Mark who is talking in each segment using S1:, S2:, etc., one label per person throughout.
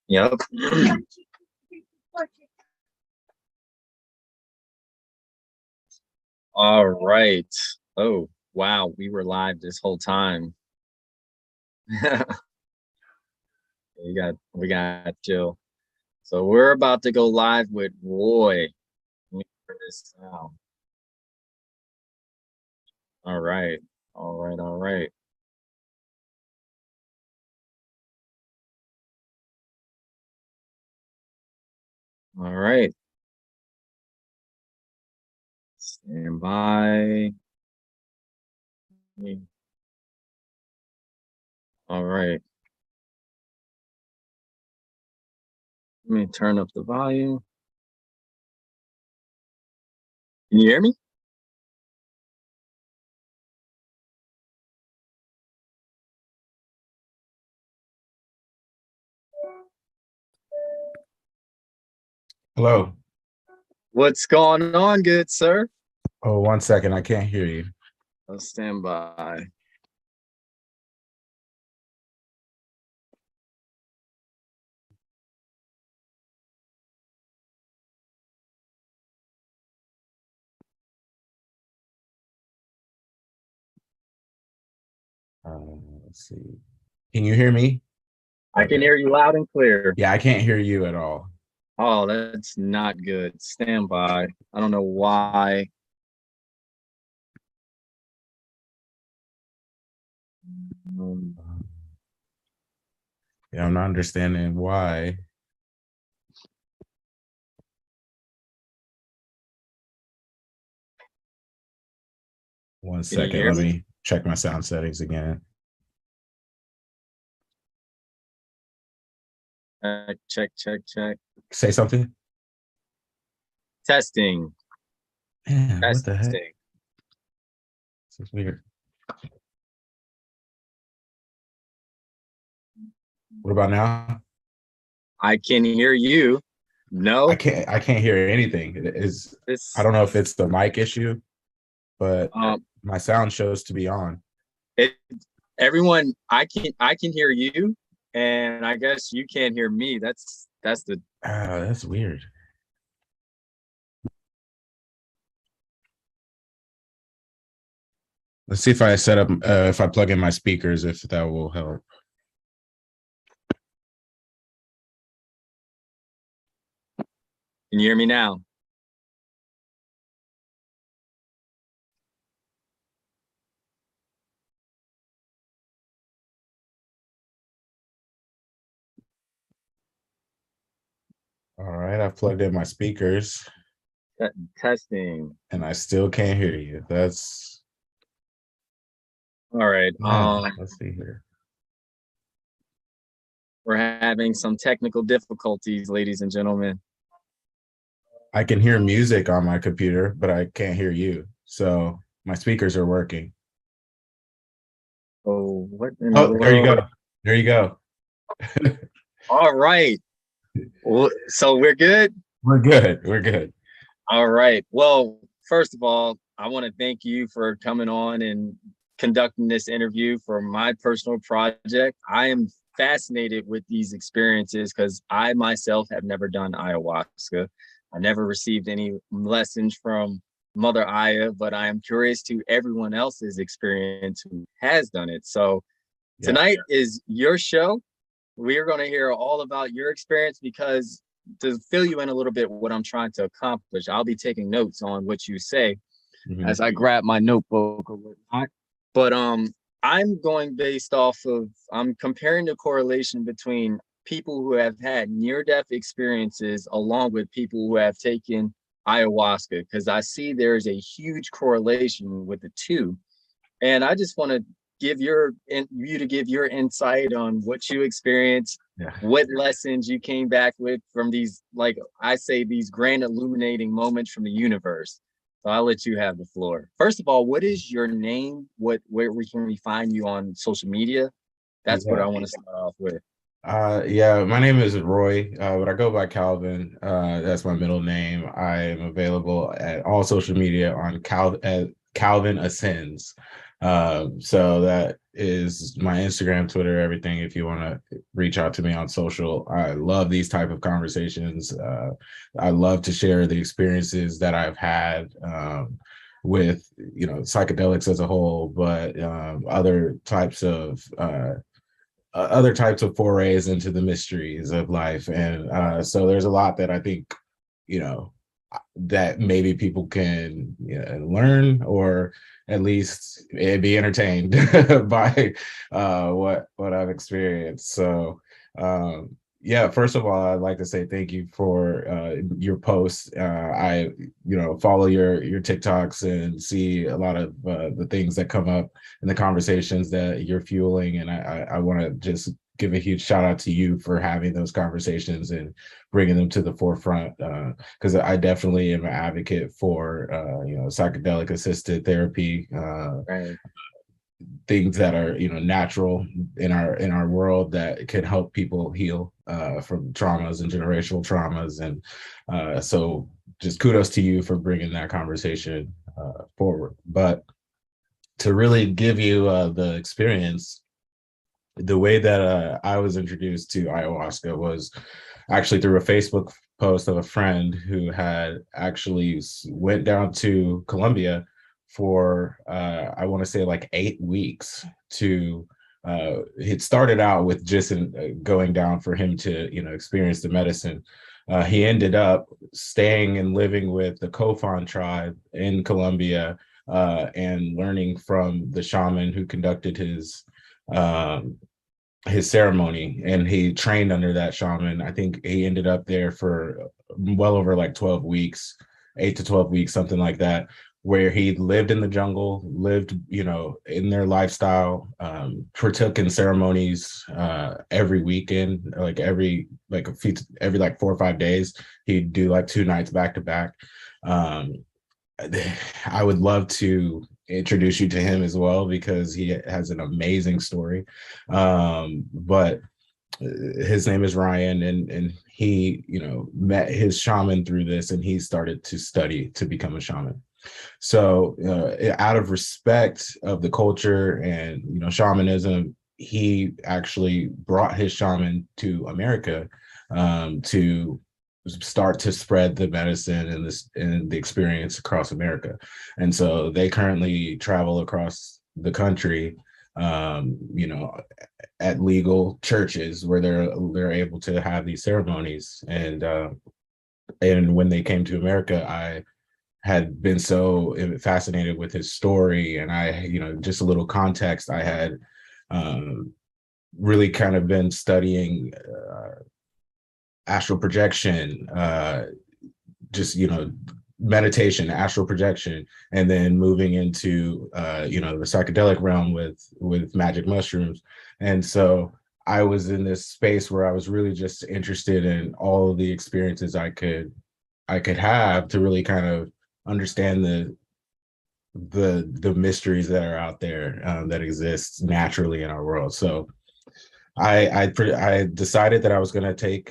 S1: Yep. All right. Oh, wow. We were live this whole time. We got Jill. So we're about to go live with Roy. Let me turn this down. All right. All right. All right. All right. Stand by. All right. Let me turn up the volume. Can you hear me?
S2: Hello.
S1: What's going on, good sir?
S2: Oh, 1 second. I can't hear you.
S1: I'll stand by.
S2: Let's see. Can you hear me?
S1: I can hear you loud and clear.
S2: Yeah, I can't hear you at all.
S1: Oh, that's not good. Stand by. I don't know why.
S2: Yeah, I'm not understanding why. One
S1: Can you
S2: second.
S1: hear
S2: Let
S1: me?
S2: me check my sound settings again.
S1: Check, check, check.
S2: Say something.
S1: Testing.
S2: Man, what the heck?
S1: Testing.
S2: This is weird. What about now?
S1: I can hear you. No,
S2: I can't hear anything. I don't know if it's the mic issue, but my sound shows to be on.
S1: Everyone, I can hear you, and I guess you can't hear me. That's
S2: weird. Let's see if I set up if I plug in my speakers, if that will help.
S1: Can you hear me now?
S2: All right, I've plugged in my speakers.
S1: Testing.
S2: And I still can't hear you. That's
S1: all right.
S2: Let's see here.
S1: We're having some technical difficulties, ladies and gentlemen.
S2: I can hear music on my computer, but I can't hear you. So my speakers are working.
S1: Oh, what in
S2: the
S1: world?
S2: There you go. There you go.
S1: All right. So we're good?
S2: We're good. We're good.
S1: All right. Well, first of all, I want to thank you for coming on and conducting this interview for my personal project. I am fascinated with these experiences because I myself have never done ayahuasca. I never received any lessons from Mother Aya, but I am curious to everyone else's experience who has done it. So tonight is your show. We're going to hear all about your experience because to fill you in a little bit what I'm trying to accomplish, I'll be taking notes on what you say as I grab my notebook or whatnot. But I'm going based off of, I'm comparing the correlation between people who have had near-death experiences along with people who have taken ayahuasca, because I see there's a huge correlation with the two. And I just want to give you to give your insight on what you experienced, what lessons you came back with from these, like I say, these grand illuminating moments from the universe. So I'll let you have the floor. First of all, what is your name? Where can we find you on social media? That's what I want to start off with.
S2: My name is Roy, but I go by Calvin. That's my middle name. I am available at all social media on Calvin Ascends. So that is my Instagram, Twitter, everything. If you want to reach out to me on social, I love these type of conversations. I love to share the experiences that I've had with, psychedelics as a whole, but other types of forays into the mysteries of life. And so there's a lot that I think, you know, that maybe people can learn, or at least be entertained by what I've experienced. So yeah, first of all, I'd like to say thank you for your posts. I follow your TikToks and see a lot of the things that come up in the conversations that you're fueling, and I want to just give a huge shout out to you for having those conversations and bringing them to the forefront, because I definitely am an advocate for psychedelic assisted therapy,
S1: Right.
S2: things that are natural in our world that can help people heal from traumas and generational traumas. And so just kudos to you for bringing that conversation forward. But to really give you the experience, the way that I was introduced to ayahuasca was actually through a Facebook post of a friend who had actually went down to Colombia for I want to say like 8 weeks to it started out with just going down for him to experience the medicine. He ended up staying and living with the Kofan tribe in Colombia, and learning from the shaman who conducted um, his ceremony, and he trained under that shaman. I think he ended up there for well over like 12 weeks, 8 to 12 weeks, something like that, where he lived in the jungle, lived, in their lifestyle, partook in ceremonies every weekend, like every like 4 or 5 days. He'd do like 2 nights back to back. Um, I would love to introduce you to him as well, because he has an amazing story. But his name is Ryan, and he, met his shaman through this, and he started to study to become a shaman. So, out of respect of the culture and shamanism, he actually brought his shaman to America to start to spread the medicine and the experience across America. And so they currently travel across the country, at legal churches where they're able to have these ceremonies. And when they came to America, I had been so fascinated with his story, and just a little context, I had really kind of been studying astral projection, just meditation, astral projection, and then moving into the psychedelic realm with magic mushrooms. And so I was in this space where I was really just interested in all of the experiences I could have to really kind of understand the mysteries that are out there, that exist naturally in our world. So I decided that I was going to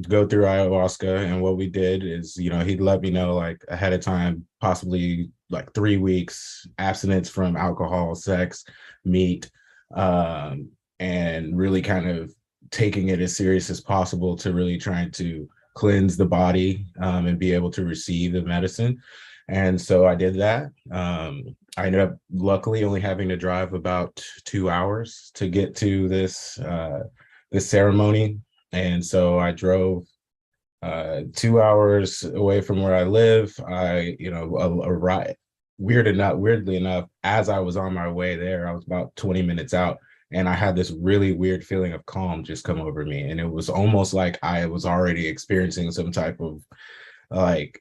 S2: go through ayahuasca. And what we did is, he'd let me know like ahead of time, possibly like 3 weeks abstinence from alcohol, sex, meat, and really kind of taking it as serious as possible to really trying to cleanse the body, and be able to receive the medicine. And so I did that. I ended up luckily only having to drive about 2 hours to get to this ceremony. And so I drove 2 hours away from where I live. I, arrived, weirdly enough, as I was on my way there, I was about 20 minutes out, and I had this really weird feeling of calm just come over me. And it was almost like I was already experiencing some type of like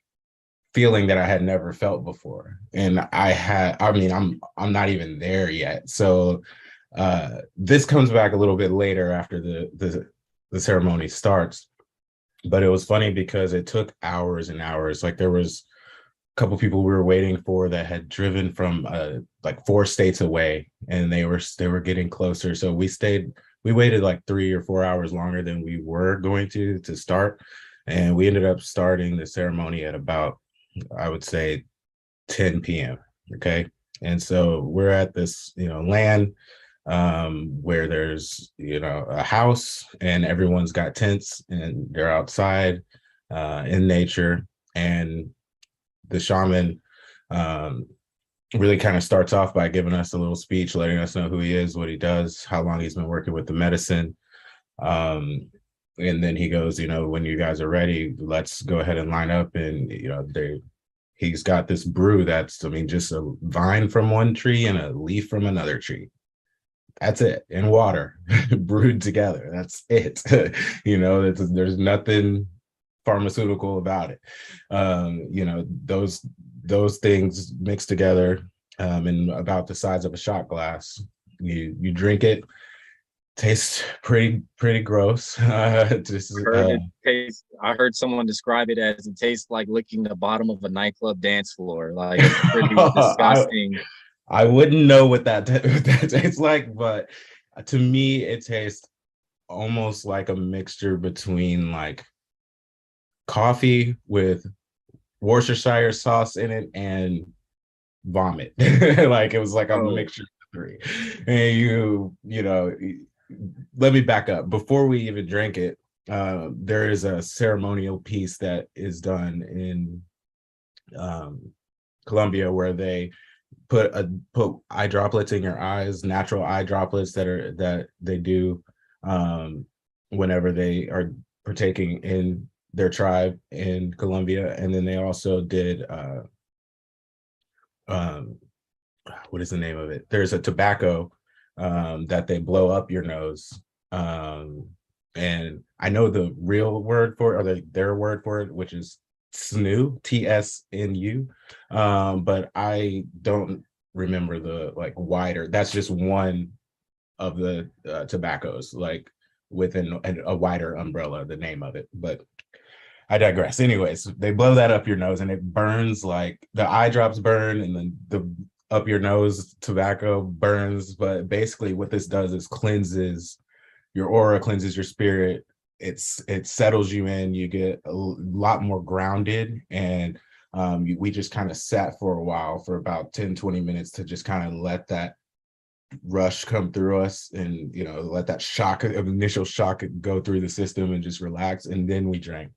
S2: feeling that I had never felt before. And I'm not even there yet. So this comes back a little bit later after the ceremony starts. But it was funny because it took hours and hours. Like there was a couple people we were waiting for that had driven from like 4 states away, and they were getting closer. So we waited like 3 or 4 hours longer than we were going to start. And we ended up starting the ceremony at about, I would say, 10 p.m. Okay. And so we're at this, land where there's, a house, and everyone's got tents and they're outside in nature. And the shaman um, really kind of starts off by giving us a little speech, letting us know who he is, what he does, how long he's been working with the medicine. Um, and then he goes, when you guys are ready, let's go ahead and line up. And, he's got this brew that's, just a vine from one tree and a leaf from another tree. That's it, and water brewed together. That's it. There's nothing pharmaceutical about it. Those things mixed together in about the size of a shot glass. You drink it. Tastes pretty gross.
S1: I heard someone describe it as it tastes like licking the bottom of a nightclub dance floor. Like, it's pretty disgusting.
S2: I wouldn't know what that tastes like, but to me, it tastes almost like a mixture between like coffee with Worcestershire sauce in it and vomit. Like, it was like a mixture of the three. And let me back up. Before we even drink it, there is a ceremonial piece that is done in Colombia where they put eye droplets in your eyes, natural eye droplets that they do whenever they are partaking in their tribe in Colombia. And then they also did what is the name of it? There's a tobacco that they blow up your nose. And I know the real word for it, or their word for it, which is TSNU, TSNU. But I don't remember the like wider. That's just one of the tobaccos, like within a wider umbrella, the name of it. But I digress. Anyways, they blow that up your nose and it burns, like the eye drops burn, and then the up your nose tobacco burns. But basically what this does is cleanses your aura, cleanses your spirit. It settles you in. You get a lot more grounded. And we just kind of sat for a while, for about 10-20 minutes, to just kind of let that rush come through us, and let that initial shock go through the system and just relax. And then we drank.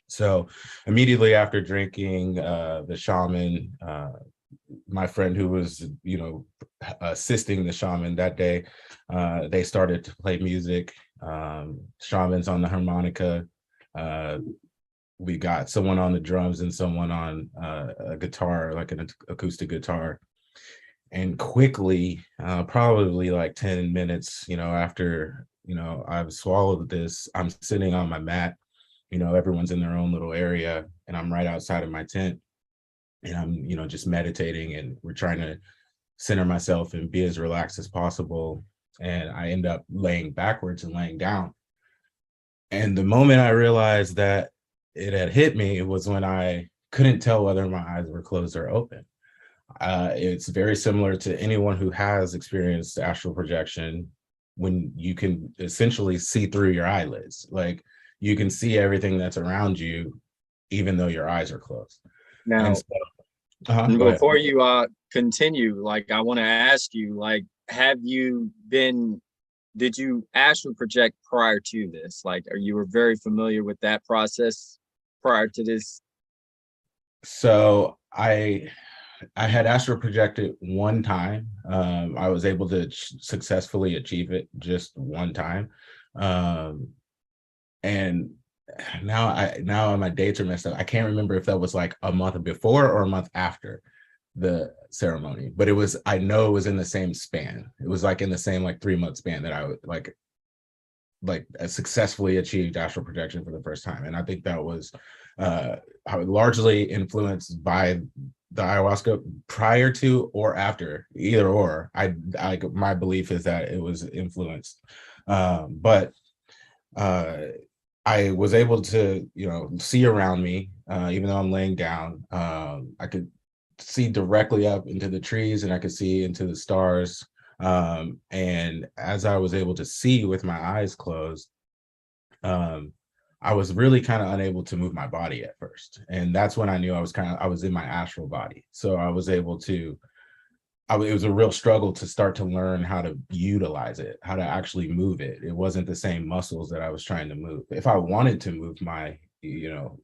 S2: So immediately after drinking, the shaman, my friend who was, assisting the shaman that day, they started to play music. Shaman's on the harmonica. We got someone on the drums and someone on a guitar, like an acoustic guitar. And quickly, probably like 10 minutes, after, I've swallowed this, I'm sitting on my mat. Everyone's in their own little area, and I'm right outside of my tent, and I'm, just meditating, and we're trying to center myself and be as relaxed as possible. And I end up laying backwards and laying down. And the moment I realized that it had hit me was when I couldn't tell whether my eyes were closed or open. It's very similar to anyone who has experienced astral projection, when you can essentially see through your eyelids. Like, you can see everything that's around you, even though your eyes are closed.
S1: Now,
S2: and so,
S1: before you continue, like, I want to ask you, like, did you astral project prior to this? Like, you were very familiar with that process prior to this?
S2: So I had astral projected one time. I was able to successfully achieve it just one time. And now my dates are messed up. I can't remember if that was like a month before or a month after the ceremony, but I know it was in the same span. It was like in the same like 3-month span that I would like successfully achieved astral projection for the first time. And I think that was largely influenced by the ayahuasca prior to or after, either or. My belief is that it was influenced. But I was able to, see around me, even though I'm laying down. I could see directly up into the trees, and I could see into the stars. And as I was able to see with my eyes closed, I was really kind of unable to move my body at first. And that's when I knew I was in my astral body. So I was able to it was a real struggle to start to learn how to utilize it, how to actually move it. It wasn't the same muscles that I was trying to move. If I wanted to move my,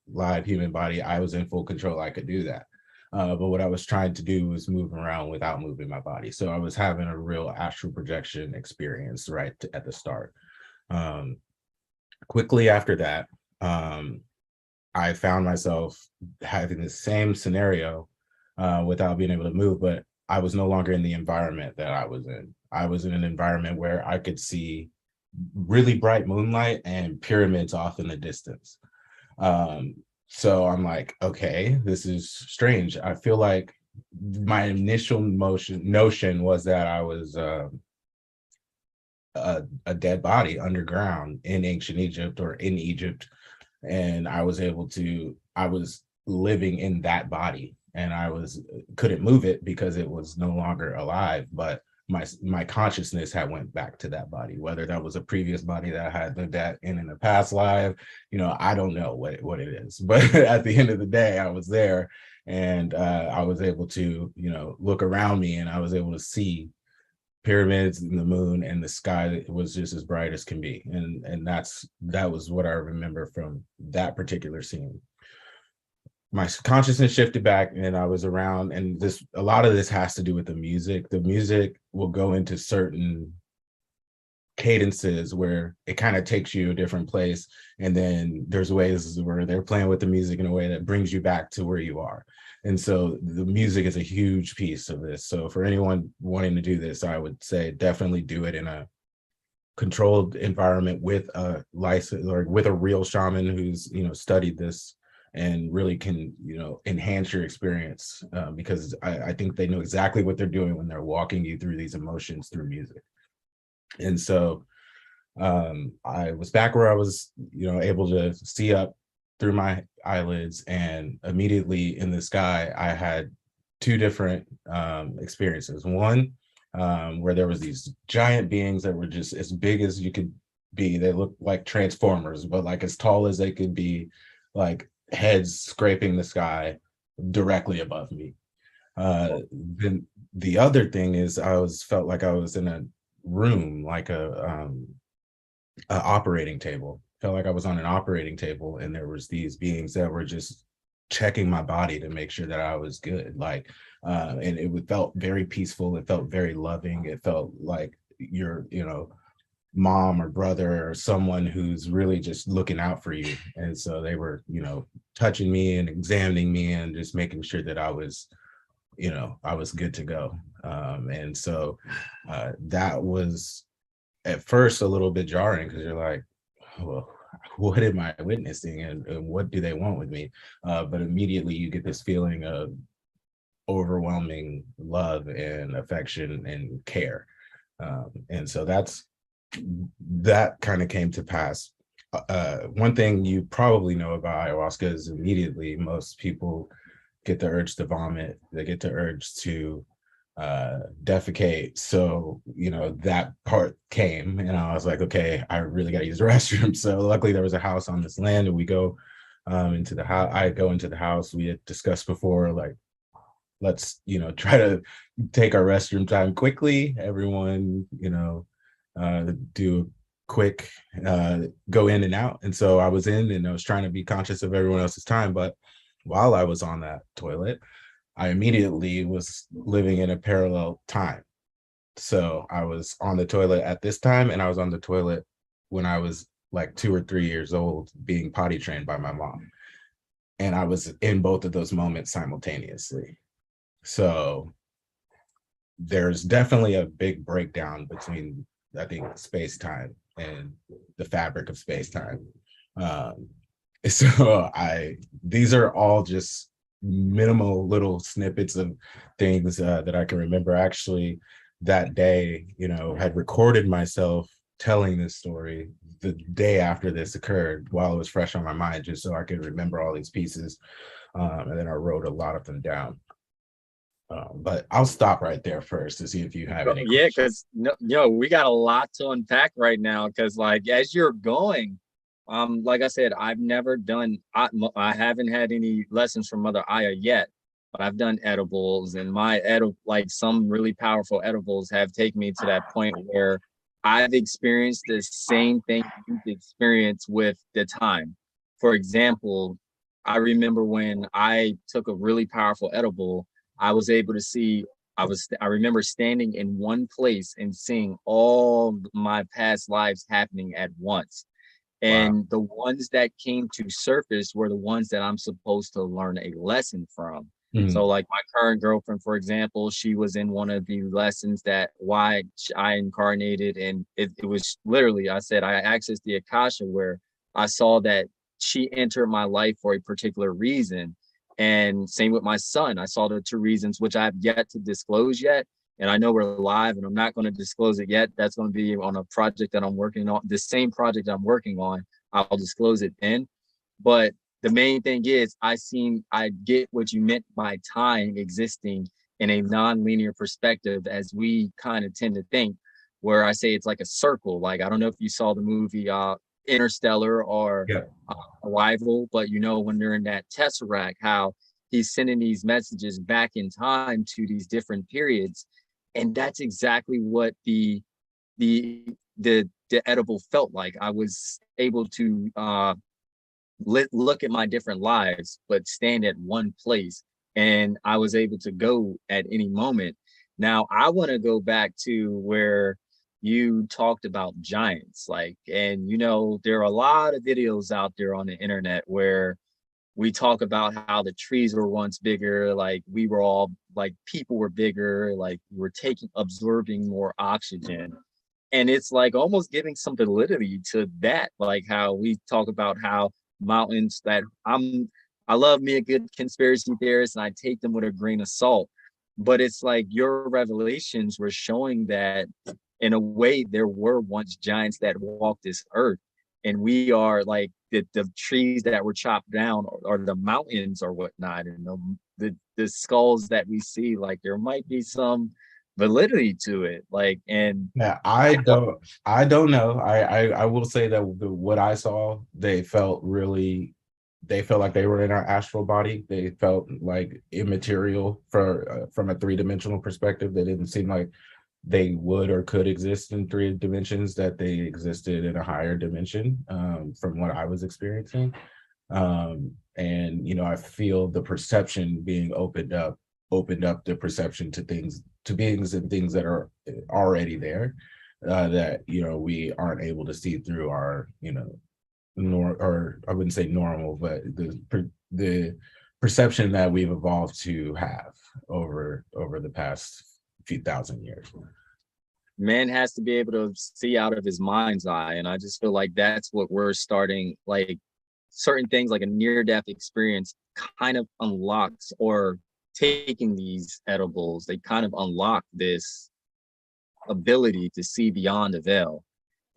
S2: live human body, I was in full control. I could do that. But what I was trying to do was move around without moving my body. So I was having a real astral projection experience right at the start. Quickly after that, I found myself having the same scenario without being able to move, but I was no longer in the environment that I was in. I was in an environment where I could see really bright moonlight and pyramids off in the distance. So I'm like, okay, this is strange. I feel like my initial notion was that I was a dead body underground in ancient Egypt or in Egypt, and I was living in that body, and I couldn't move it because it was no longer alive, but my consciousness had went back to that body, whether that was a previous body that I had lived in a past life. I don't know what it is, but at the end of the day, I was there, and I was able to look around me, and I was able to see pyramids and the moon, and the sky was just as bright as can be, and that was what I remember from that particular scene. My consciousness shifted back, and I was around, and a lot of this has to do with the music. The music will go into certain cadences where it kind of takes you a different place, and then there's ways where they're playing with the music in a way that brings you back to where you are. And so the music is a huge piece of this. So for anyone wanting to do this, I would say definitely do it in a controlled environment with a license or with a real shaman who's studied this and really can enhance your experience, because I think they know exactly what they're doing when they're walking you through these emotions through music. And so I was back where I was able to see up through my eyelids, and immediately in the sky I had two different experiences. One where there was these giant beings that were just as big as you could be. They looked like transformers, but like as tall as they could be, like heads scraping the sky directly above me. Then the other thing is felt like I was in a room, like a operating table. Felt like I was on an operating table, and there was these beings that were just checking my body to make sure that I was good. Like, and it felt very peaceful. It felt very loving. It felt like your, mom or brother or someone who's really just looking out for you. And so they were, touching me and examining me and just making sure that I was good to go. And so that was at first a little bit jarring, because you're like, well, what am I witnessing, and what do they want with me? But immediately you get this feeling of overwhelming love and affection and care. And so that kind of came to pass. One thing you probably know about ayahuasca is immediately most people get the urge to vomit. They get the urge to defecate. So that part came, and I was like, okay, I really got to use the restroom. So luckily there was a house on this land, and we go into the house. I go into the house. We had discussed before, like, let's try to take our restroom time quickly. Everyone do a quick go in and out. And so I was in, and I was trying to be conscious of everyone else's time. But while I was on that toilet, I immediately was living in a parallel time. So I was on the toilet at this time, and I was on the toilet when I was like 2 or 3 years old, being potty trained by my mom. And I was in both of those moments simultaneously. So there's definitely a big breakdown between, I think, space-time and the fabric of space-time. So these are all just minimal little snippets of things that I can remember. Actually, that day, had recorded myself telling this story the day after this occurred, while it was fresh on my mind, just so I could remember all these pieces. And then I wrote a lot of them down. But I'll stop right there first to see if you have any
S1: Yeah,
S2: questions.
S1: because we got a lot to unpack right now. Because like as you're going, like I said, I've never done. I haven't had any lessons from Mother Aya yet. but I've done edibles, and like some really powerful edibles have taken me to that point where I've experienced the same thing you've experienced with the time. For example, I remember when I took a really powerful edible, I was able to see, I remember standing in one place and seeing all my past lives happening at once.
S2: Wow.
S1: And the ones that came to surface were the ones that I'm supposed to learn a lesson from. So
S2: Mhm.
S1: like my current girlfriend, for example, she was in one of the lessons that why I incarnated. And it was literally, I said, I accessed the Akasha where I saw that she entered my life for a particular reason. And same with my son. I saw the two reasons, which I have yet to disclose yet. And I know we're live and I'm not going to disclose it yet. That's going to be on a project that I'm working on. The same project I'm working on, I'll disclose it then. But the main thing is I get what you meant by time existing in a non-linear perspective as we kind of tend to think, where I say it's like a circle. Like, I don't know if you saw the movie Interstellar or
S2: Yeah.
S1: uh, Arrival, but you know, when they're in that tesseract, how he's sending these messages back in time to these different periods. And that's exactly what the the edible felt like. I was able to look at my different lives, but stand at one place. And I was able to go at any moment. Now, I want to go back to where you talked about giants. Like, and you know, there are a lot of videos out there on the internet where we talk about how the trees were once bigger, like we were all like people were bigger, like we're taking absorbing more oxygen. And it's like almost giving some validity to that, like how we talk about how mountains that I love me a good conspiracy theorist and I take them with a grain of salt. But it's like your revelations were showing that in a way there were once giants that walked this earth. And we are like the trees that were chopped down or the mountains or whatnot. And the skulls that we see, like there might be some validity to it. Like, and
S2: Yeah,
S1: I know,
S2: I don't know. I will say that what I saw, they felt like they were in our astral body. They felt like immaterial from a three-dimensional perspective. They didn't seem like they would or could exist in three dimensions, that they existed in a higher dimension, from what I was experiencing. And I feel the perception being opened up the perception to beings and things that are already there, that we aren't able to see through our or I wouldn't say normal, but the perception that we've evolved to have over the past few thousand years.
S1: man has to be able to see out of his mind's eye. And I just feel like that's what we're starting, like certain things like a near-death experience kind of unlocks, or taking these edibles, they kind of unlock this ability to see beyond the veil,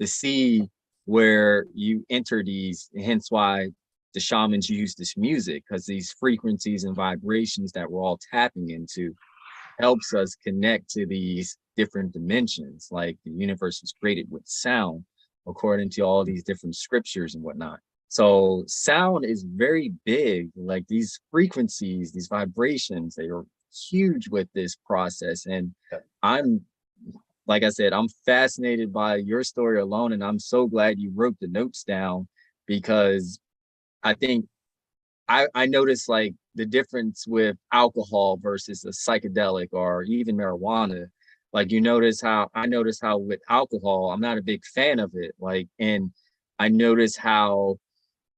S1: to see where you enter these, hence why the shamans use this music, because these frequencies and vibrations that we're all tapping into helps us connect to these different dimensions. Like the universe was created with sound, according to all these different scriptures and whatnot. So sound is very big. Like these frequencies, these vibrations, they are huge with this process. And I'm, like I said, I'm fascinated by your story alone. And I'm so glad you wrote the notes down, because I think I noticed like the difference with alcohol versus a psychedelic or even marijuana. Like I notice how with alcohol, I'm not a big fan of it. Like, and I notice how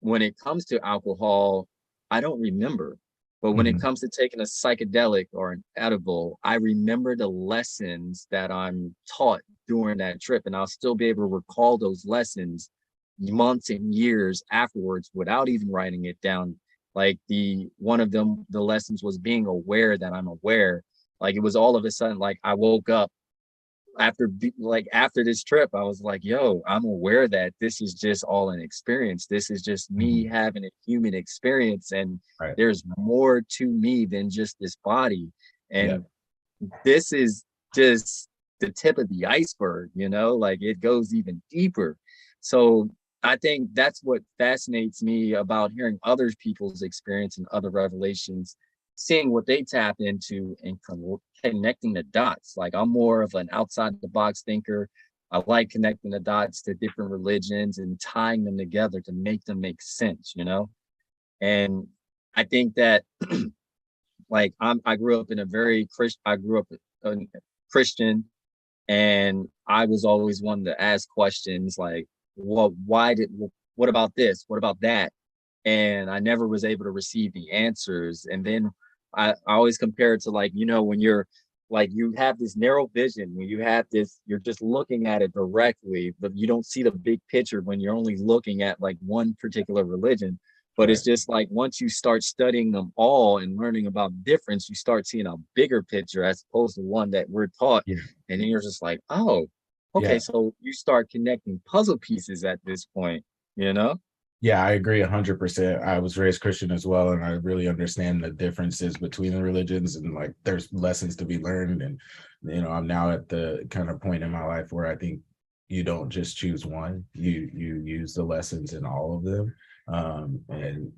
S1: when it comes to alcohol, I don't remember. But when it
S2: Mhm.
S1: comes to taking a psychedelic or an edible, I remember the lessons that I'm taught during that trip. And I'll still be able to recall those lessons months and years afterwards without even writing it down. Like one of them, the lessons was being aware that I'm aware. Like it was all of a sudden, like I woke up after this trip, I was like, yo, I'm aware that this is just all an experience. This is just me
S2: Mhm.
S1: having a human experience. And
S2: Right.
S1: there's more to me than just this body.
S2: Yeah.
S1: And this is just the tip of the iceberg, like it goes even deeper. So I think that's what fascinates me about hearing other people's experience and other revelations, seeing what they tap into and connecting the dots. Like I'm more of an outside the box thinker. I like connecting the dots to different religions and tying them together to make them make sense, you know? And I think that like I grew up in a very I grew up a Christian, and I was always one to ask questions like, well, what about this? What about that? And I never was able to receive the answers. And then I always compare it to like, you know, when you're like, you have this narrow vision, when you have this, you're just looking at it directly, but you don't see the big picture when you're only looking at like one particular religion. But
S2: Right.
S1: it's just like once you start studying them all and learning about difference, you start seeing a bigger picture as opposed to one that we're taught.
S2: Yeah.
S1: And then you're just like, oh, okay.
S2: Yeah.
S1: So you start connecting puzzle pieces at this point, you know?
S2: Yeah, I agree 100%. I was raised Christian as well, and I really understand the differences between the religions, and like there's lessons to be learned. And I'm now at the kind of point in my life where I think you don't just choose one; you use the lessons in all of them, and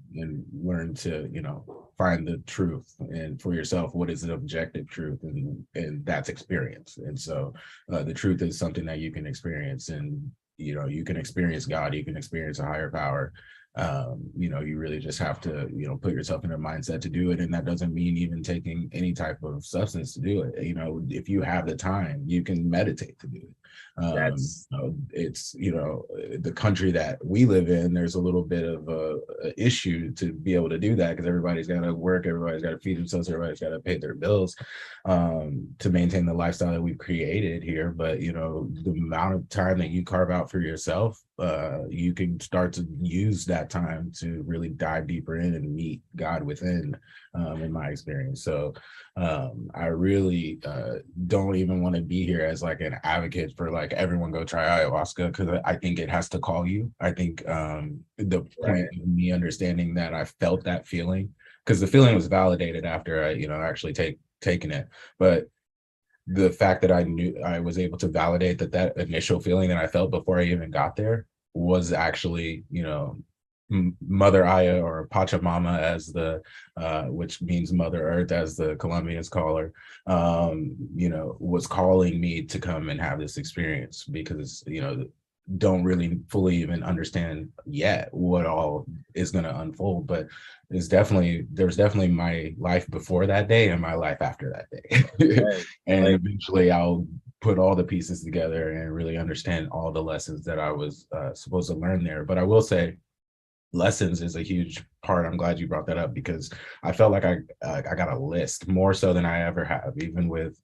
S2: learn to find the truth and for yourself. What is an objective truth, and that's experience. And so, the truth is something that you can experience, and you can experience God, you can experience a higher power. You really just have to put yourself in a mindset to do it, and that doesn't mean even taking any type of substance to do it. If you have the time, you can meditate to do it.
S1: That's
S2: It's the country that we live in, there's a little bit of a issue to be able to do that, because everybody's got to work, everybody's got to feed themselves, everybody's got to pay their bills, to maintain the lifestyle that we've created here. But the amount of time that you carve out for yourself, you can start to use that time to really dive deeper in and meet God within, in my experience. So I really don't even want to be here as like an advocate for like everyone go try ayahuasca, because I think it has to call you. I think the point
S1: right.
S2: of me understanding that I felt that feeling, because the feeling was validated after I actually taken it. But the fact that I knew I was able to validate that initial feeling that I felt before I even got there was actually, Mother Aya, or Pachamama, as the which means Mother Earth, as the Colombians call her, was calling me to come and have this experience, because don't really fully even understand yet what all is going to unfold. But there's definitely my life before that day and my life after that day.
S1: Right.
S2: And
S1: Like
S2: eventually I'll put all the pieces together and really understand all the lessons that I was supposed to learn there. But I will say, lessons is a huge part. I'm glad you brought that up, because I felt like I got a list more so than I ever have, even with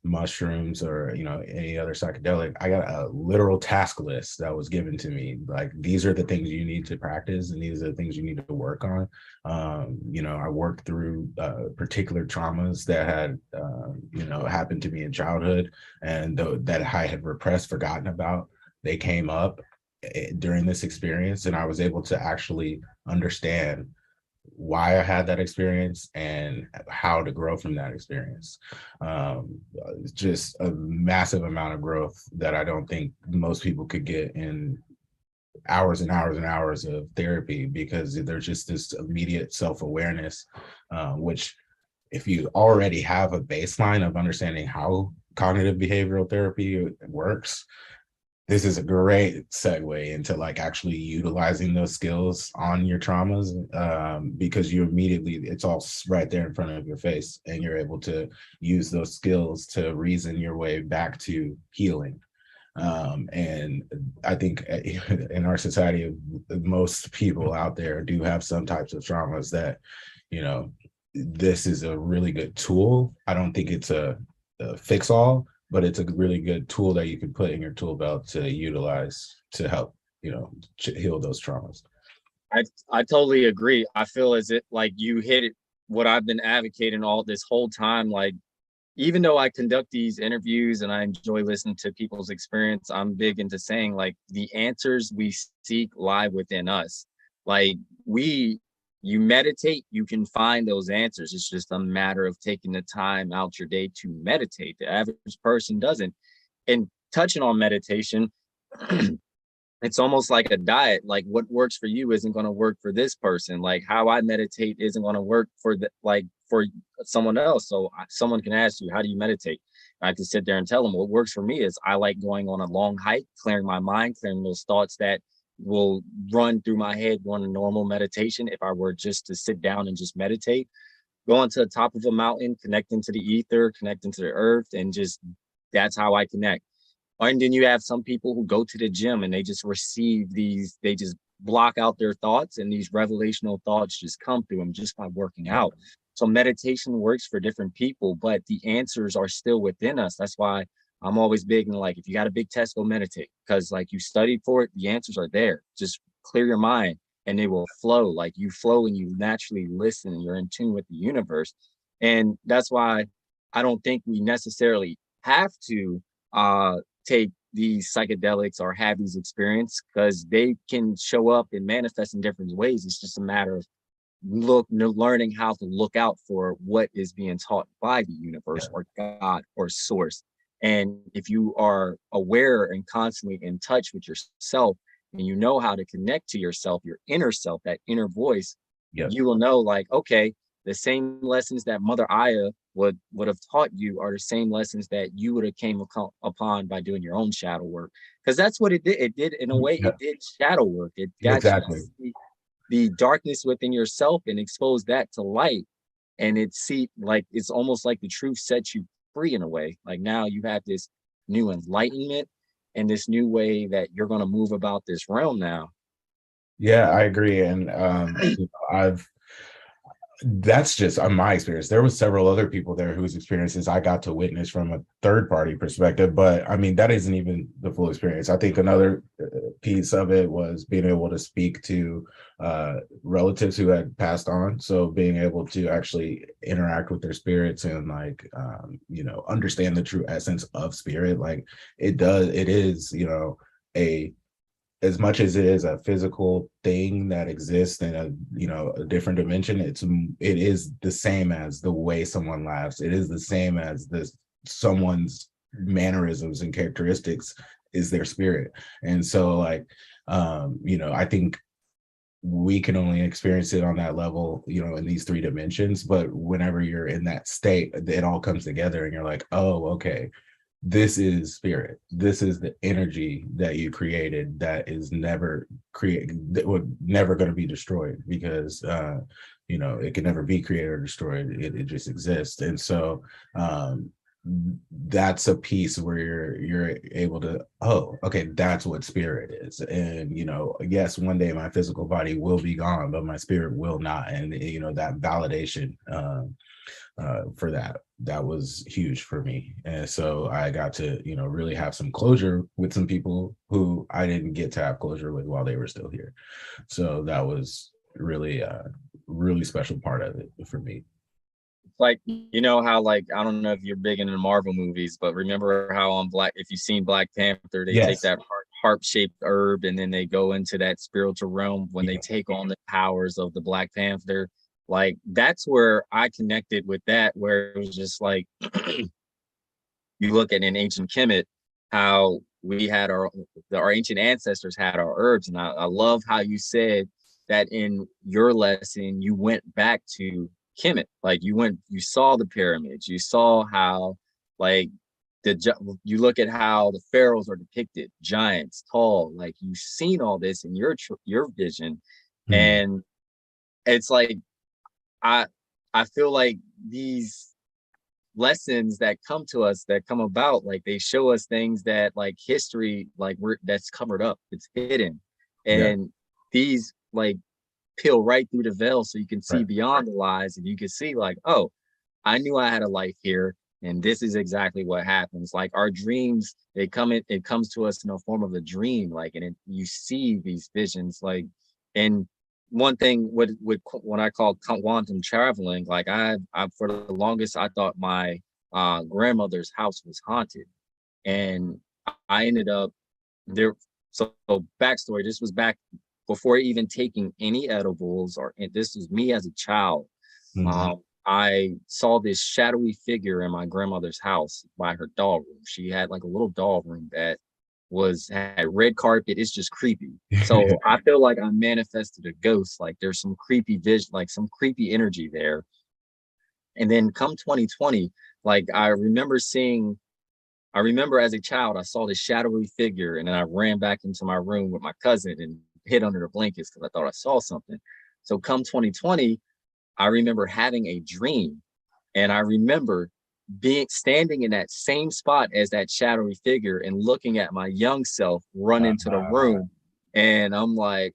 S2: mushrooms or any other psychedelic. I got a literal task list that was given to me, like, these are the things you need to practice and these are the things you need to work on. I worked through particular traumas that had happened to me in childhood, and that I had repressed, forgotten about. They came up during this experience, and I was able to actually understand why I had that experience and how to grow from that experience. It's just a massive amount of growth that I don't think most people could get in hours and hours and hours of therapy, because there's just this immediate self-awareness, which, if you already have a baseline of understanding how cognitive behavioral therapy works, this is a great segue into like actually utilizing those skills on your traumas, because it's all right there in front of your face, and you're able to use those skills to reason your way back to healing. And I think in our society, most people out there do have some types of traumas that, this is a really good tool. I don't think it's a fix all, but it's a really good tool that you can put in your tool belt to utilize to help, heal those traumas.
S1: I totally agree. I feel as it like you hit it what I've been advocating all this whole time. Like, even though I conduct these interviews and I enjoy listening to people's experience, I'm big into saying like the answers we seek lie within us. Like you meditate, you can find those answers. It's just a matter of taking the time out your day to meditate. The average person doesn't. And touching on meditation, it's almost like a diet. Like what works for you isn't going to work for this person. Like how I meditate isn't going to work for for someone else. So someone can ask you, how do you meditate? I can sit there and tell them what works for me is I like going on a long hike, clearing my mind, clearing those thoughts that will run through my head during a normal meditation. If I were just to sit down and just meditate, going to the top of a mountain, connecting to the ether, connecting to the earth, and just that's how I connect. And then you have some people who go to the gym and they just receive these, they just block out their thoughts and these revelational thoughts just come through them just by working out. So meditation works for different people, but the answers are still within us. That's why I'm always big in like, if you got a big test, go meditate, because like you studied for it, the answers are there. Just clear your mind and they will flow. Like you flow and you naturally listen and you're in tune with the universe. And that's why I don't think we necessarily have to take these psychedelics or have these experiences, because they can show up and manifest in different ways. It's just a matter of learning how to look out for what is being taught by the universe or God or source. And if you are aware and constantly in touch with yourself, and you know how to connect to yourself, your inner self, that inner voice, you will know like, okay, the same lessons that Mother Aya would have taught you are the same lessons that you would have came upon by doing your own shadow work. Because that's what it did. It did, in a way, it did shadow work. It got you to see the darkness within yourself and expose that to light. And it's almost like the truth sets you free in a way. Like now you have this new enlightenment and this new way that you're going to move about this realm now.
S2: Yeah, I agree. And I've that's just my experience. There was several other people there whose experiences I got to witness from a third party perspective, but I mean that isn't even the full experience. I think another piece of it was being able to speak to relatives who had passed on, so being able to actually interact with their spirits and like understand the true essence of spirit. Like it is a as much as it is a physical thing that exists in a different dimension, it is the same as the way someone laughs. It is the same as someone's mannerisms and characteristics is their spirit. And so like I think we can only experience it on that level, in these three dimensions. But whenever you're in that state, it all comes together and you're like, oh, okay, this is spirit. This is the energy that you created that is never going to be destroyed, because it can never be created or destroyed. It just exists. And so that's a piece where you're able to, oh, okay, that's what spirit is. And yes, one day my physical body will be gone, but my spirit will not. And that validation for that was huge for me. And so I got to really have some closure with some people who I didn't get to have closure with while they were still here. So that was really really special part of it for me.
S1: Like, how, like, I don't know if you're big into Marvel movies, but remember how on if you've seen Black Panther, they take that harp-shaped herb and then they go into that spiritual realm when they take on the powers of the Black Panther. Like, that's where I connected with that, where it was just like, you look at in ancient Kemet, how we had our ancient ancestors had our herbs. And I love how you said that in your lesson, you went back to Kemet. Like you saw the pyramids, you saw how like you look at how the pharaohs are depicted, giants, tall, like you've seen all this in your vision. And it's like, I feel like these lessons that come to us, that come about, like they show us things that like history, like that's covered up, it's hidden. And these like peel right through the veil so you can see beyond the lies, and you can see like, oh, I knew I had a life here, and this is exactly what happens. Like our dreams, it comes to us in the form of a dream, like, and you see these visions, like. And one thing with what I call quantum traveling, like I for the longest I thought my grandmother's house was haunted, and I ended up there. So backstory, this was back before even taking any edibles, and this was me as a child. I saw this shadowy figure in my grandmother's house by her doll room. She had like a little doll room that had red carpet. It's just creepy. So I feel like I manifested a ghost. Like there's some creepy vision, like some creepy energy there. And then come 2020, like I remember as a child, I saw this shadowy figure, and then I ran back into my room with my cousin and hid under the blankets because I thought I saw something. So come 2020, I remember having a dream, and I remember being standing in that same spot as that shadowy figure and looking at my young self run into the
S2: Uh,
S1: room. And I'm like,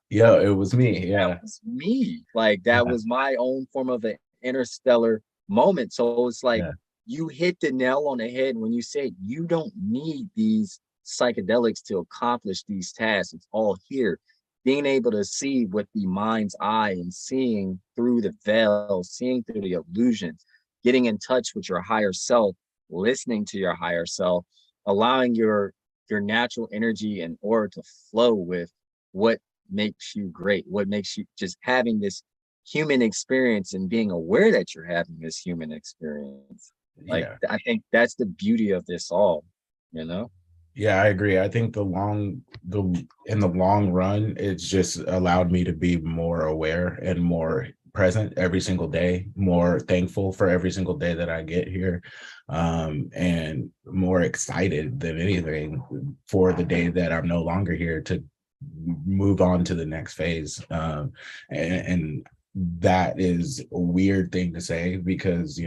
S2: yeah, it was me.
S1: that
S2: Yeah.
S1: was me. Like that
S2: Yeah.
S1: was my own form of an interstellar moment. So it's like
S2: Yeah.
S1: you hit the nail on the head when you said you don't need these psychedelics to accomplish these tasks. It's all here. Being able to see with the mind's eye and seeing through the veil, seeing through the illusions, getting in touch with your higher self, listening to your higher self, allowing your natural energy and aura to flow with what makes you great, what makes you just having this human experience and being aware that you're having this human experience. Like
S2: Yeah.
S1: I think that's the beauty of this all, you know?
S2: Yeah, I agree. I think the in the long run, it's just allowed me to be more aware and more present every single day, more thankful for every single day that I get here, and more excited than anything for the day that I'm no longer here to move on to the next phase. And that is a weird thing to say because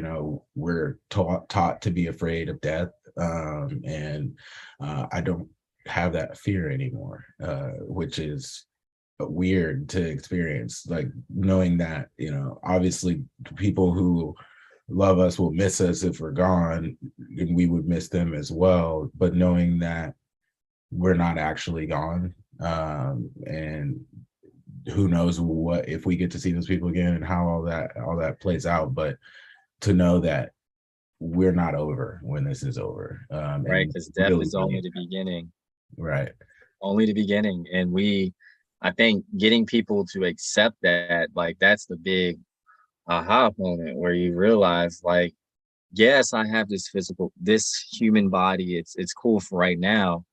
S2: we're taught to be afraid of death, and I don't have that fear anymore, which is weird to experience. Like knowing that, obviously people who love us will miss us if we're gone, and we would miss them as well. But knowing that we're not actually gone, and who knows what if we get to see those people again and how all that plays out. But to know that we're not over when this is over,
S1: Right.
S2: and
S1: Because death
S2: really
S1: is only
S2: believe
S1: the beginning,
S2: that. Right.
S1: only the beginning. And I think getting people to accept that, like that's the big aha moment where you realize like, yes, I have this human body. It's cool for right now,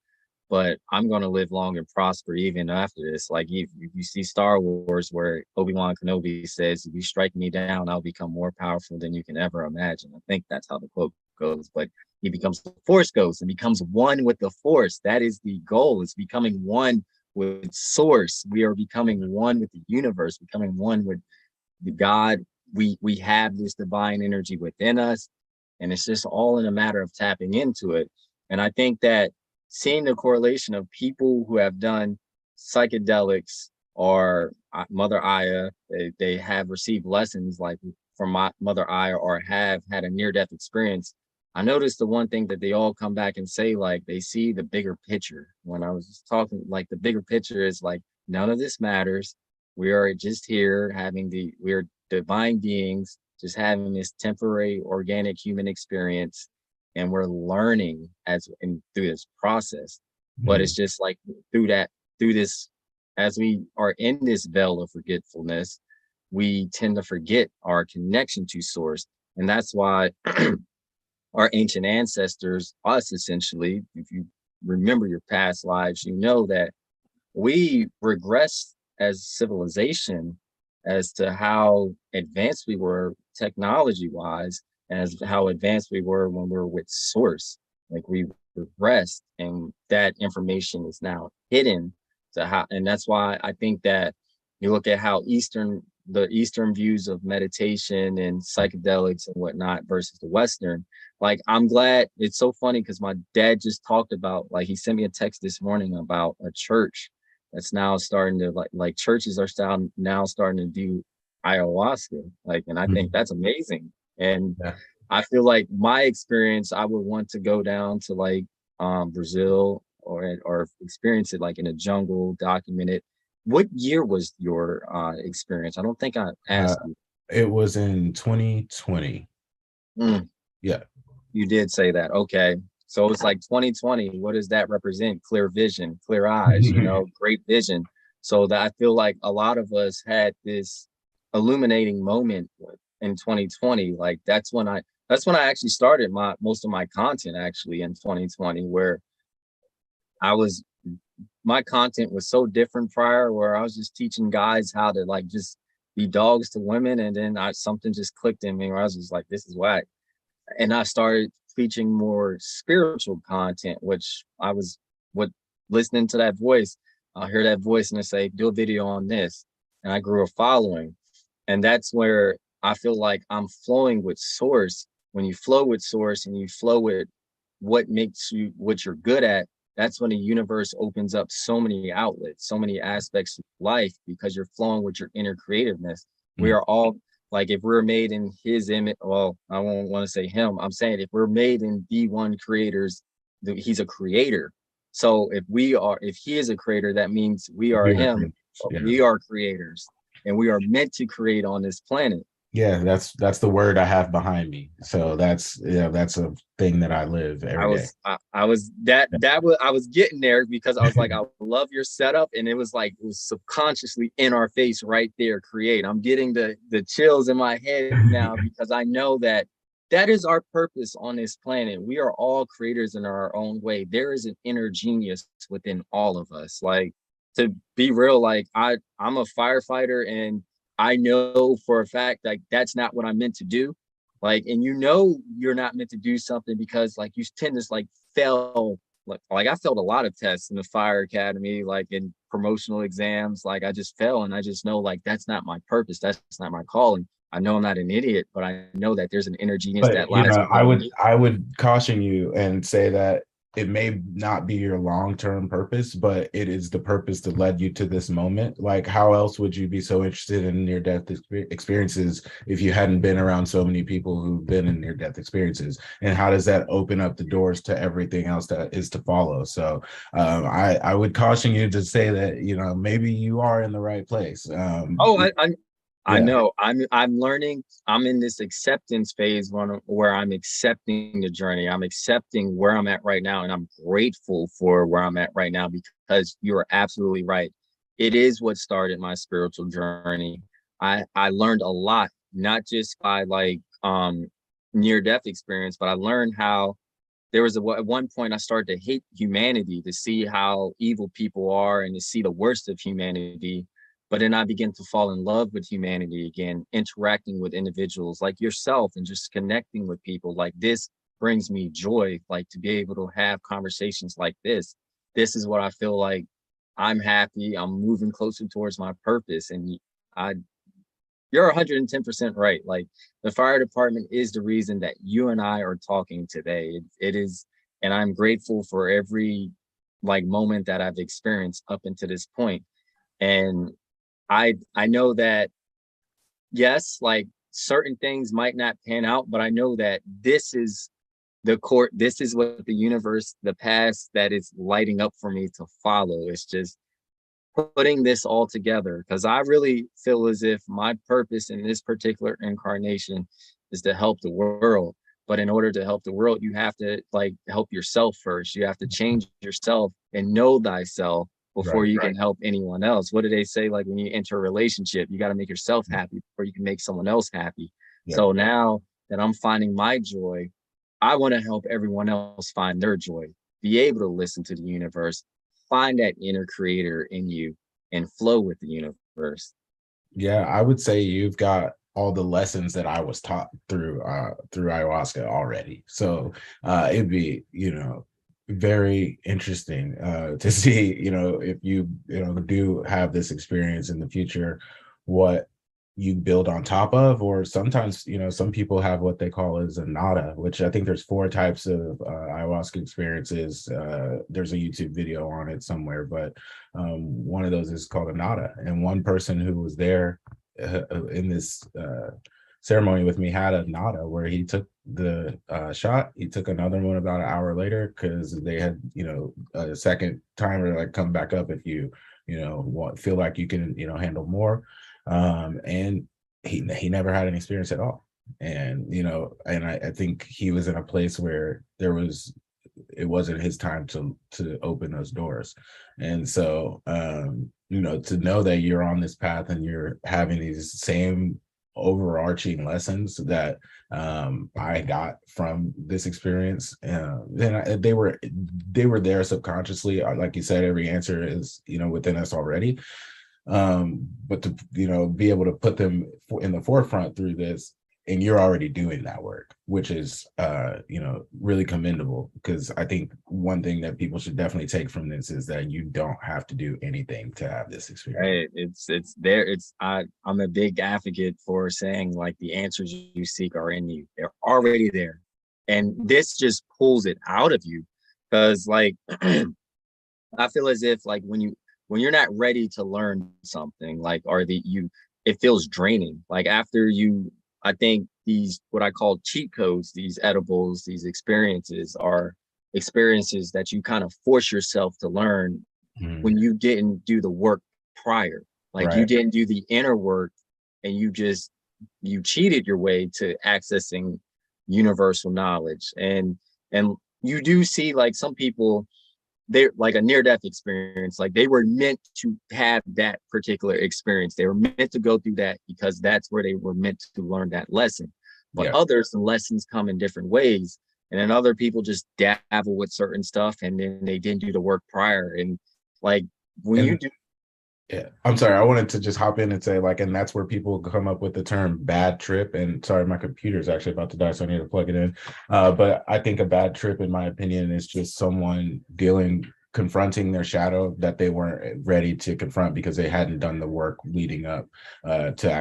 S1: but I'm going to live long and prosper even after this. Like if you see Star Wars, where Obi-Wan Kenobi says, "If you strike me down, I'll become more powerful than you can ever imagine." I think that's how the quote goes. But he becomes the Force Ghost and becomes one with the Force. That is the goal. It's becoming one with Source. We are becoming one with the universe, becoming one with the God. We have this divine energy within us, and it's just all in a matter of tapping into it. And I think that seeing the correlation of people who have done psychedelics or Mother Aya, they have received lessons like from my Mother Aya or have had a near-death experience. I noticed the one thing that they all come back and say, like they see the bigger picture. When I was just talking, like the bigger picture is like none of this matters. We are just here we're divine beings just having this temporary organic human experience, and we're learning through this process. But it's
S2: Mhm.
S1: just like through that through this as we are in this veil of forgetfulness, we tend to forget our connection to source. And that's why our ancient ancestors, us essentially, if you remember your past lives, you know that we regressed as civilization as to how advanced we were technology wise, as how advanced we were when we were with source. Like we regressed, and that information is now hidden to how, and that's why I think that you look at how the Eastern views of meditation and psychedelics and whatnot versus the Western. Like I'm glad, it's so funny because my dad just talked about, like he sent me a text this morning about a church that's now starting to like churches are now starting to do ayahuasca. Like, and I think
S2: Mhm.
S1: that's amazing. And
S2: Yeah.
S1: I feel like my experience, I would want to go down to like Brazil or experience it like in a jungle, document it. What year was your experience? I don't think I
S2: Uh,
S1: asked you.
S2: it was in 2020.
S1: Mm,
S2: Yeah.
S1: you did say that. Okay. So it's like 2020. What does that represent? Clear vision, clear eyes, great vision. So that I feel like a lot of us had this illuminating moment in 2020. Like that's when I actually started my most of my content actually in 2020, where I was my content was so different prior, where I was just teaching guys how to like just be dogs to women. And then something just clicked in me where I was just like, this is whack. And I started preaching more spiritual content, which I was what listening to that voice. I'll hear that voice and I say, do a video on this. And I grew a following. And that's where I feel like I'm flowing with source. When you flow with source and you flow with what makes you what you're good at, that's when the universe opens up so many outlets, so many aspects of life, because you're flowing with your inner creativeness. We
S2: Mm.
S1: are all like, if we're made in his image, well, I won't want to say him. I'm saying if we're made in the one creators, he's a creator. So if he is a creator, that means we are him.
S2: Yeah.
S1: We are creators, and we are meant to create on this planet.
S2: Yeah, that's the word I have behind me. So that's that's a thing that I live every day.
S1: I was I was getting there because I was like, I love your setup, and it was like, it was subconsciously in our face right there. Create. I'm getting the chills in my head now because I know that that is our purpose on this planet. We are all creators in our own way. There is an inner genius within all of us. Like, to be real, like I'm a firefighter, and I know for a fact like that's not what I'm meant to do. Like, and you're not meant to do something because like you tend to like fail. Like I failed a lot of tests in the fire academy, like in promotional exams. Like I just fell, and I just know like that's not my purpose. That's not my calling. I know I'm not an idiot, but I know that there's an inner genius
S2: But
S1: that lies within me.
S2: I would caution you and say that it may not be your long-term purpose, but it is the purpose that led you to this moment. Like, how else would you be so interested in near-death experiences if you hadn't been around so many people who've been in near-death experiences? And how does that open up the doors to everything else that is to follow? So I would caution you to say that, maybe you are in the right place.
S1: Oh, I
S2: Yeah.
S1: know. I'm learning. I'm in this acceptance phase where I'm accepting the journey. I'm accepting where I'm at right now, and I'm grateful for where I'm at right now because you are absolutely right. It is what started my spiritual journey. I learned a lot, not just by like near death experience, but I learned how there was at one point I started to hate humanity, to see how evil people are and to see the worst of humanity. But then I began to fall in love with humanity again, interacting with individuals like yourself and just connecting with people like this brings me joy. Like, to be able to have conversations like this is what I feel like. I'm happy. I'm moving closer towards my purpose. And I you're 110% right. Like, the fire department is the reason that you and I are talking today. It is, and I'm grateful for every like moment that I've experienced up until this point. And I know that yes, like certain things might not pan out, but I know that this is the court. This is what the universe, the past that is lighting up for me to follow. It's just putting this all together because I really feel as if my purpose in this particular incarnation is to help the world. But in order to help the world, you have to like help yourself first. You have to change yourself and know thyself before
S2: Right.
S1: you can help anyone else. What do they say? Like, when you enter a relationship, you got to make yourself happy before you can make someone else happy.
S2: Yeah.
S1: So now that I'm finding my joy, I want to help everyone else find their joy, be able to listen to the universe, find that inner creator in you, and flow with the universe.
S2: Yeah, I would say you've got all the lessons that I was taught through ayahuasca already. So it'd be, very interesting to see, if you do have this experience in the future, what you build on top of, or sometimes, some people have what they call as a nada, which I think there's 4 types of ayahuasca experiences. There's a YouTube video on it somewhere, but one of those is called a nada. And one person who was there in this ceremony with me had a nada where he took the shot. He took another one about an hour later because they had, a second timer like come back up if you, feel like you can, handle more. And he never had an experience at all. And, and I think he was in a place where it wasn't his time to open those doors. And so to know that you're on this path and you're having these same overarching lessons that I got from this experience, then they were there subconsciously. Like you said, every answer is within us already. But to, you know, be able to put them in the forefront through this, and you're already doing that work, which is you know, really commendable, because I think one thing that people should definitely take from this is that you don't have to do anything to have this experience.
S1: Right. It's there. I'm a big advocate for saying like the answers you seek are in you. They're already there. And this just pulls it out of you. Because like I feel as if like when you're not ready to learn something, like or the you it feels draining. Like after you I think these what I call cheat codes, these edibles, these experiences are experiences that you kind of force yourself to learn
S2: Mm,
S1: when you didn't do the work prior. Like you
S2: right.
S1: didn't do the inner work and you cheated your way to accessing universal knowledge. And you do see like some people they're like a near death experience, like they were meant to have that particular experience, they were meant to go through that because that's where they were meant to learn that lesson. But
S2: Yeah.
S1: others, the lessons come in different ways, and then other people just dabble with certain stuff and then they didn't do the work prior. And like when you
S2: And
S1: do
S2: yeah, I'm sorry. I wanted to just hop in and say, like, and that's where people come up with the term bad trip. And sorry, my computer's actually about to die, so I need to plug it in. But I think a bad trip, in my opinion, is just someone confronting their shadow that they weren't ready to confront because they hadn't done the work leading up to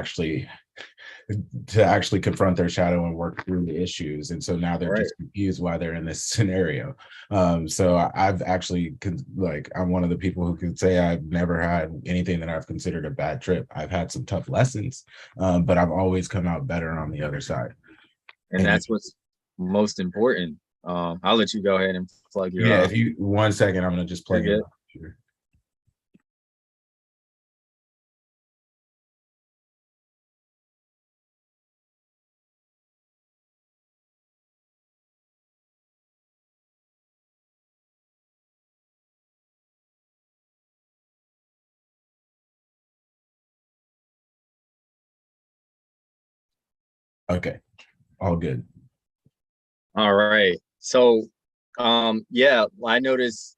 S2: actually confront their shadow and work through the issues. And so now they're
S1: right,
S2: just confused why they're in this scenario. So I've actually like, I'm one of the people who can say I've never had anything that I've considered a bad trip. I've had some tough lessons, but I've always come out better on the other side.
S1: and
S2: And
S1: that's what's most important. I'll let you go ahead and plug your
S2: yeah, if you 1 second, I'm gonna just
S1: you're
S2: plug in
S1: good.
S2: my computer. Okay, all good.
S1: All right. So, yeah, I noticed.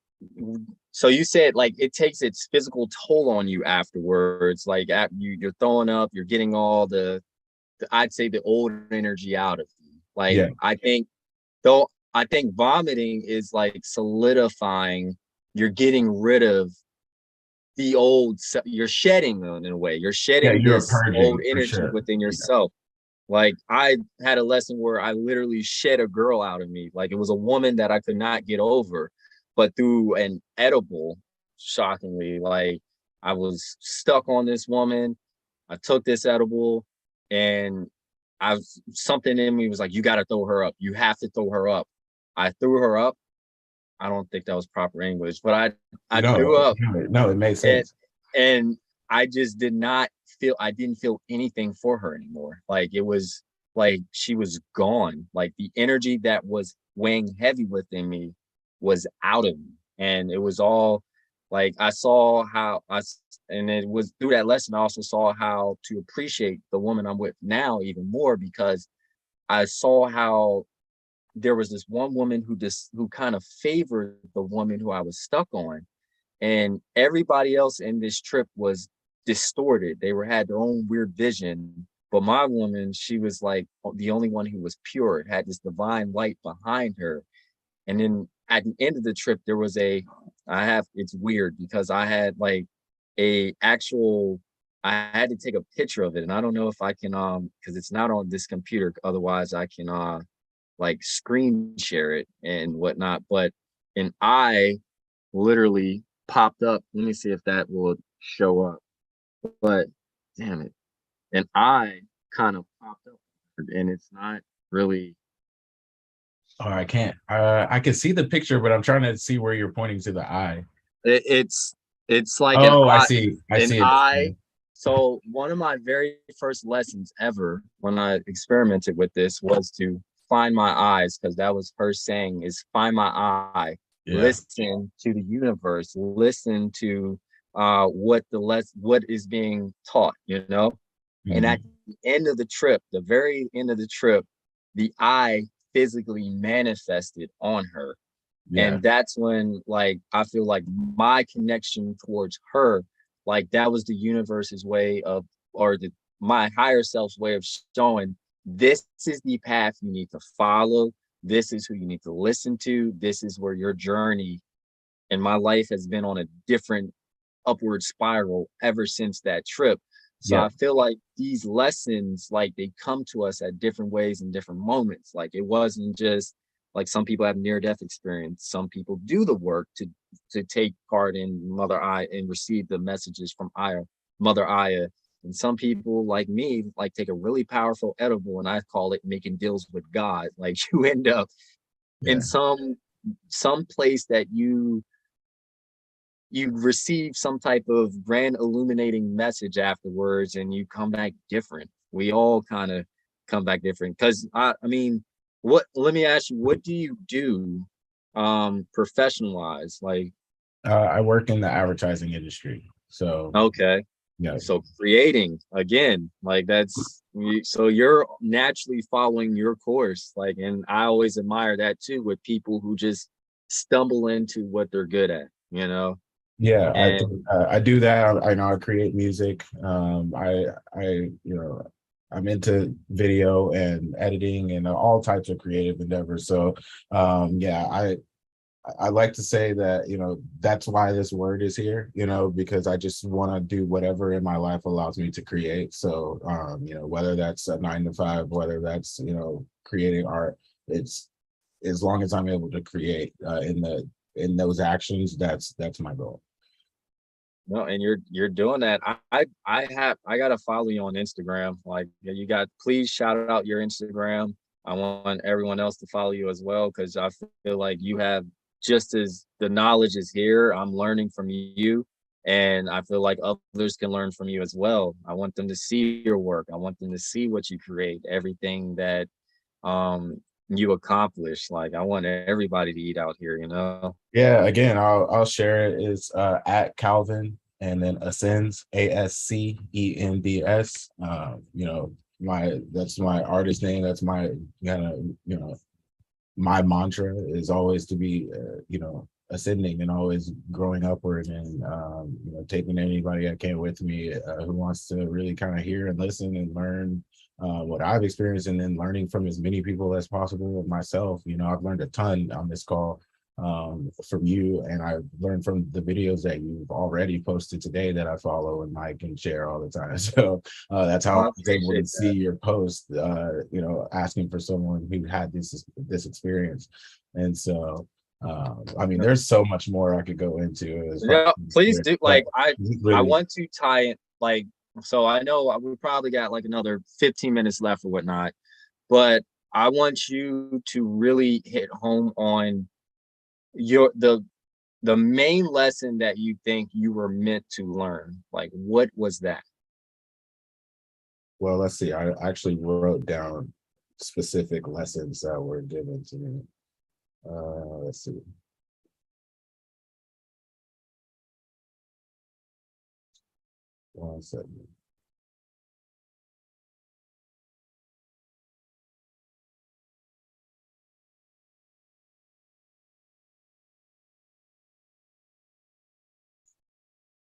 S1: So you said like it takes its physical toll on you afterwards. Like you're throwing up, you're getting all I'd say the old energy out of you. Like
S2: Yeah,
S1: I think vomiting is like solidifying. You're getting rid of the old. You're shedding them in a way. You're
S2: yeah,
S1: shedding
S2: you're
S1: this old
S2: purging for
S1: energy
S2: sure.
S1: within
S2: Yeah.
S1: yourself. Like I had a lesson where I literally shed a girl out of me. Like it was a woman that I could not get over, but through an edible, shockingly, like I was stuck on this woman. I took this edible and I was something in me was like, you got to throw her up. You have to throw her up. I threw her up. I don't think that was proper English, but I
S2: No,
S1: threw up
S2: no, it makes
S1: and
S2: sense.
S1: and I just did not feel I didn't feel anything for her anymore. Like it was like she was gone. Like the energy that was weighing heavy within me was out of me. And it was all like I saw how and it was through that lesson I also saw how to appreciate the woman I'm with now even more because I saw how there was this one woman who kind of favored the woman who I was stuck on, and everybody else in this trip was distorted. They were had their own weird vision, but my woman, she was like the only one who was pure. It had this divine light behind her. And then at the end of the trip, there was it's weird because I had like a actual I had to take a picture of it, and I don't know if I can because it's not on this computer. Otherwise, I can like screen share it and whatnot. But an eye literally popped up. Let me see if that will show up. But damn it, an eye kind of popped up, and it's not really.
S2: Oh, I can't. I can see the picture, but I'm trying to see where you're pointing to the eye.
S1: It, it's it's like
S2: Oh, I see. I
S1: an
S2: see it.
S1: eye. So one of my very first lessons ever when I experimented with this was to find my eyes, because that was her saying is find my eye,
S2: Yeah.
S1: listen to the universe, listen to what is being taught, you know. And at
S2: Mhm.
S1: the end of the trip, the very end of the trip, the eye physically manifested on her.
S2: Yeah.
S1: And that's when like I feel like my connection towards her like that was the universe's way of, or my higher self's way of showing this is the path you need to follow. This is who you need to listen to. This is where your journey and my life has been on a different upward spiral ever since that trip. So
S2: Yeah.
S1: I feel like these lessons, like they come to us at different ways in different moments. Like it wasn't just like some people have near death experience. Some people do the work to take part in Mother Aya and receive the messages from Aya, Mother Aya. And some people like me, like take a really powerful edible, and I call it making deals with God. Like you end up in
S2: Yeah.
S1: some place that you receive some type of grand illuminating message afterwards, and you come back different. We all kind of come back different because I mean, what, let me ask you, what do you do professional wise? Like,
S2: I work in the advertising industry. So
S1: okay,
S2: yeah.
S1: so creating again, like so you're naturally following your course, like, and I always admire that too with people who just stumble into what they're good at, you know.
S2: Yeah,
S1: And
S2: I do that. I know I create music. I you know I'm into video and editing and all types of creative endeavors. So yeah, I like to say that, that's why this word is here, because I just want to do whatever in my life allows me to create. So whether that's a 9 to 5, whether that's creating art, it's as long as I'm able to create in those actions, that's my goal.
S1: no, and you're doing that. I gotta follow you on Instagram. Like, yeah, you got, please shout out your Instagram. I want everyone else to follow you as well because I feel like you have, just as the knowledge is here, I'm learning from you, and I feel like others can learn from you as well. I want them to see your work. I want them to see what you create, everything that um you accomplish. Like, I want everybody to eat out here, you know.
S2: Yeah, again, I'll share it. It's at Calvin and then Ascends, ASCENDS. That's my artist name. That's my kind of my mantra is always to be ascending and always growing upward, and taking anybody I can with me who wants to really kind of hear and listen and learn what I've experienced, and then learning from as many people as possible myself. I've learned a ton on this call from you, and I've learned from the videos that you've already posted today that I follow and like and share all the time. So that's how I
S1: I
S2: was able to
S1: appreciate
S2: see
S1: that.
S2: your post, asking for someone who had this experience. And so I mean, there's so much more I could go into as far
S1: Yeah,
S2: as
S1: please
S2: this,
S1: do.
S2: but
S1: Like, I
S2: really,
S1: want to tie it, like, so I know we probably got like another 15 minutes left or whatnot, but I want you to really hit home on your the main lesson that you think you were meant to learn. Like, what was that?
S2: well, let's see. I actually wrote down specific lessons that were given to me. Let's see. One second.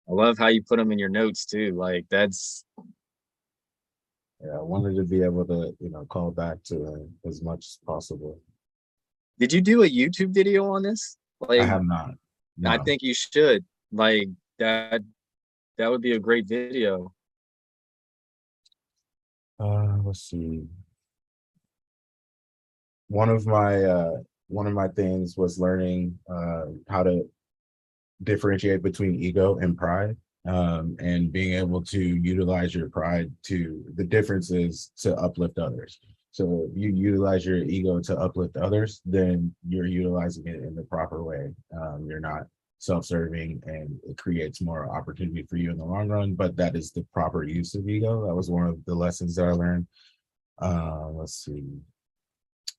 S1: I love how you put them in your notes too. Like, that's,
S2: Yeah, I wanted to be able to, call back to as much as possible.
S1: did you do a YouTube video on this?
S2: I
S1: Like,
S2: have not.
S1: I
S2: No.
S1: think you should. Like, that would be a great video.
S2: Let's see. One of my things was learning how to differentiate between ego and pride, and being able to utilize your pride to the differences to uplift others. So if you utilize your ego to uplift others, then you're utilizing it in the proper way. You're not self-serving, and it creates more opportunity for you in the long run, but that is the proper use of ego. That was one of the lessons that I learned. Let's see.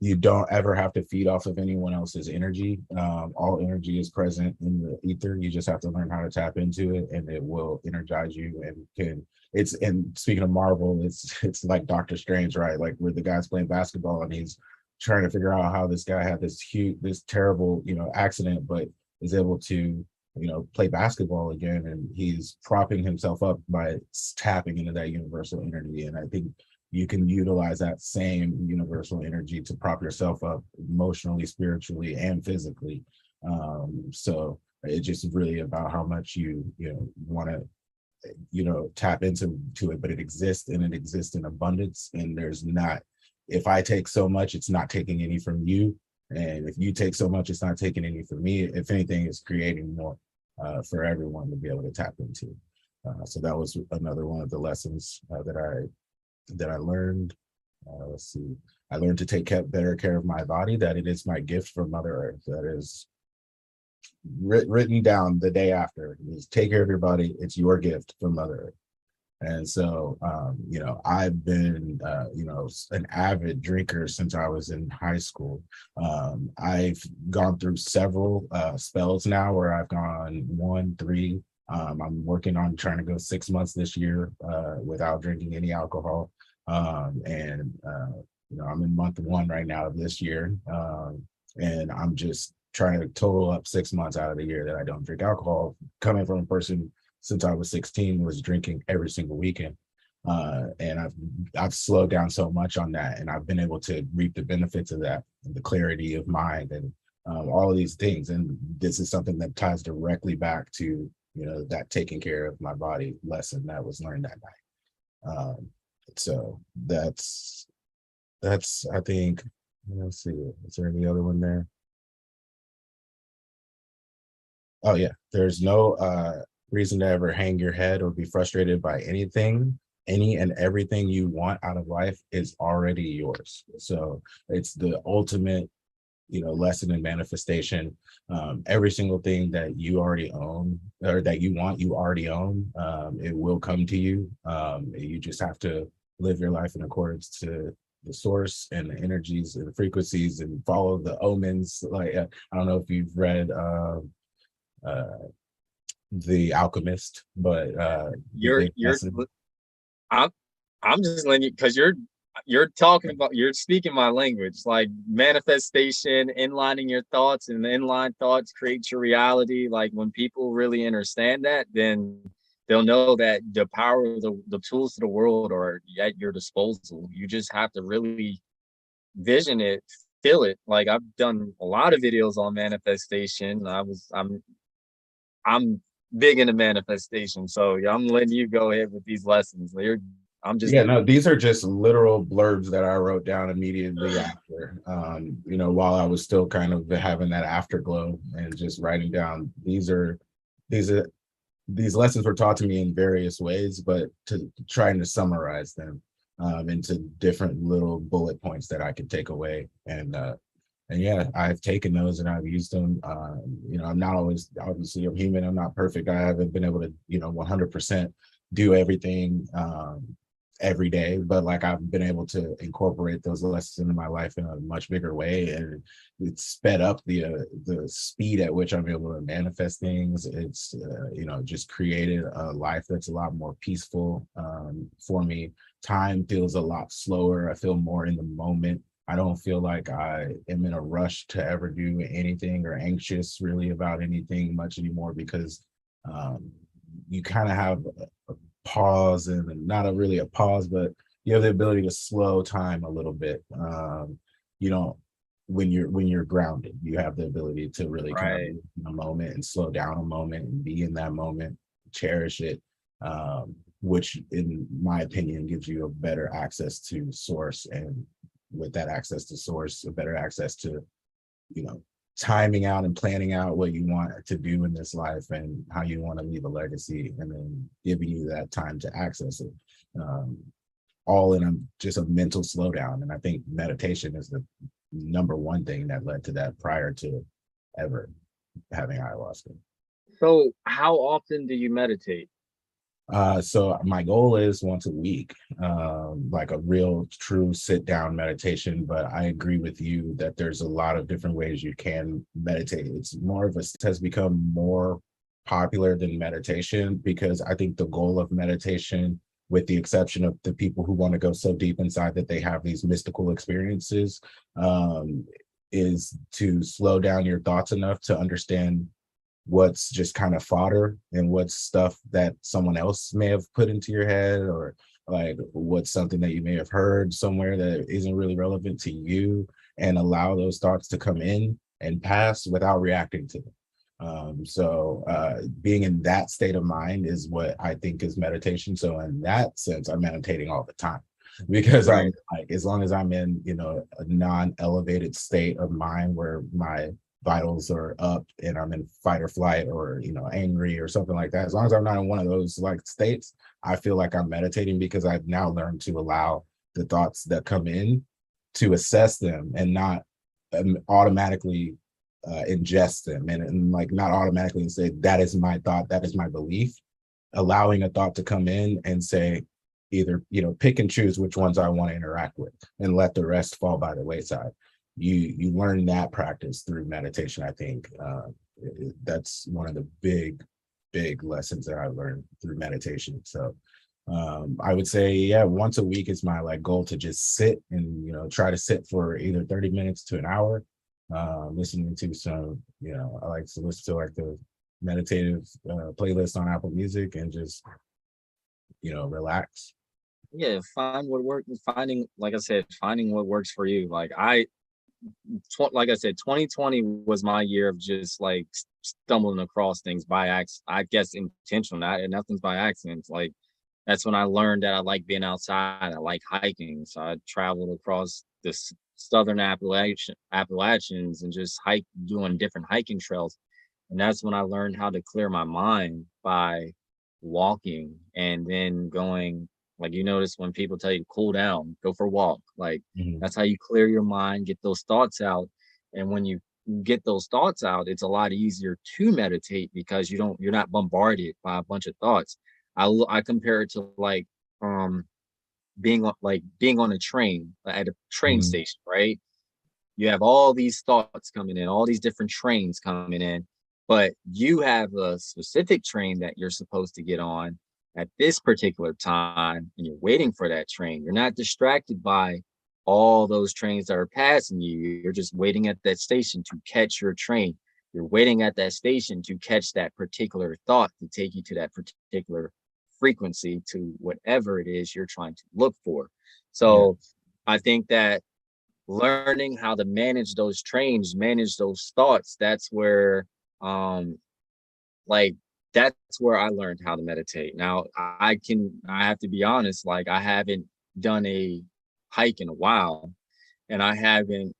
S2: You don't ever have to feed off of anyone else's energy. All energy is present in the ether. You just have to learn how to tap into it, and it will energize you. And can it's and speaking of Marvel, it's like Doctor Strange, right? Like where the guy's playing basketball and he's trying to figure out how this guy had this terrible accident, but is able to play basketball again, and he's propping himself up by tapping into that universal energy. And I think you can utilize that same universal energy to prop yourself up emotionally, spiritually, and physically. So it's just really about how much you want to tap into it, but it exists, and it exists in abundance. And there's not, if I take so much, it's not taking any from you, and if you take so much, it's not taking any from me. If anything, it's creating more for everyone to be able to tap into. So that was another one of the lessons that I learned. Let's see, I learned to take better care of my body, that it is my gift from Mother Earth. That is written down the day after, is take care of your body, it's your gift from Mother Earth. And so I've been an avid drinker since I was in high school. I've gone through several spells now where I've gone 1, 3. I'm working on trying to go 6 months this year without drinking any alcohol. I'm in month 1 right now of this year. And I'm just trying to total up 6 months out of the year that I don't drink alcohol, coming from a person since I was 16 was drinking every single weekend. And I've slowed down so much on that, and I've been able to reap the benefits of that, and the clarity of mind, and all of these things. And this is something that ties directly back to that taking care of my body lesson that was learned that night. So that's I think, let's see, is there any other one there? Oh yeah, there's no reason to ever hang your head or be frustrated by anything. Any and everything you want out of life is already yours. So it's the ultimate lesson in manifestation. Every single thing that you already own, or that you want, you already own. It will come to you. You just have to live your life in accordance to the source and the energies and the frequencies, and follow the omens. Like I don't know if you've read The Alchemist, but the
S1: You're
S2: big
S1: you're
S2: lesson.
S1: I'm I'm just letting you, because you're speaking my language, like manifestation, inlining your thoughts, and the inline thoughts create your reality. Like when people really understand that, then they'll know that the power of the tools of the world are at your disposal. You just have to really vision it, feel it. Like I've done a lot of videos on manifestation. I'm big into manifestation. So yeah, I'm letting you go ahead with these lessons. I'm just
S2: Yeah, no, these are just literal blurbs that I wrote down immediately after, while I was still kind of having that afterglow, and just writing down, these are these lessons were taught to me in various ways, but to trying to summarize them into different little bullet points that I could take away. And yeah, I've taken those and I've used them. I'm not always, obviously I'm human, I'm not perfect. I haven't been able to 100% do everything every day, but like I've been able to incorporate those lessons into my life in a much bigger way, and it's sped up the speed at which I'm able to manifest things. It's just created a life that's a lot more peaceful for me. Time feels a lot slower. I feel more in the moment. I don't feel like I am in a rush to ever do anything, or anxious really about anything much anymore, because you kind of have a pause, and not really a pause, but you have the ability to slow time a little bit. You don't, when you're grounded, you have the ability to really kind of
S1: right.
S2: be in a moment and slow down a moment and be in that moment, cherish it, which in my opinion gives you a better access to source, and with that access to source, a better access to timing out and planning out what you want to do in this life, and how you want to leave a legacy, and then giving you that time to access it, all in just a mental slowdown. And I think meditation is the number one thing that led to that prior to ever having ayahuasca.
S1: So how often do you meditate?
S2: So my goal is once a week, like a real true sit down meditation. But I agree with you that there's a lot of different ways you can meditate. It's more of has become more popular than meditation, because I think the goal of meditation, with the exception of the people who want to go so deep inside that they have these mystical experiences, is to slow down your thoughts enough to understand what's just kind of fodder and what's stuff that someone else may have put into your head, or like what's something that you may have heard somewhere that isn't really relevant to you, and allow those thoughts to come in and pass without reacting to them. Being in that state of mind is what I think is meditation. So in that sense, I'm meditating all the time, because
S1: Right.
S2: I'm like, as long as I'm in, a non-elevated state of mind where my vitals are up and I'm in fight or flight, or angry or something like that, as long as I'm not in one of those like states, I feel like I'm meditating, because I've now learned to allow the thoughts that come in, to assess them and not automatically ingest them, and like not automatically say that is my thought, that is my belief. Allowing a thought to come in and say, either pick and choose which ones I want to interact with, and let the rest fall by the wayside. You learn that practice through meditation. I think that's one of the big lessons that I learned through meditation. So I would say, yeah, once a week is my like goal, to just sit and try to sit for either 30 minutes to an hour, listening to some, I like to listen to like the meditative playlist on Apple Music, and just relax.
S1: Yeah, find what works. Finding, like I said, finding what works for you. Like I said, 2020 was my year of just like stumbling across things by accident. I guess intentional, nothing's by accident. Like that's when I learned that I like being outside. I like hiking, so I traveled across the southern Appalachians and just doing different hiking trails. And that's when I learned how to clear my mind by walking, and then going, like, you notice when people tell you to cool down, go for a walk. Like
S2: Mhm.
S1: that's how you clear your mind, get those thoughts out. And when you get those thoughts out, it's a lot easier to meditate, because you're not bombarded by a bunch of thoughts. I compare it to like um being on a train at a train
S2: Mhm.
S1: station, right? You have all these thoughts coming in, all these different trains coming in, but you have a specific train that you're supposed to get on at this particular time, and you're waiting for that train. You're not distracted by all those trains that are passing you. You're just waiting at that station to catch your train. You're waiting at that station to catch that particular thought to take you to that particular frequency, to whatever it is you're trying to look for.
S2: Yeah.
S1: So I think that learning how to manage those trains, manage those thoughts, um like that's where I learned how to meditate. Now I have to be honest, like I haven't done a hike in a while, and I haven't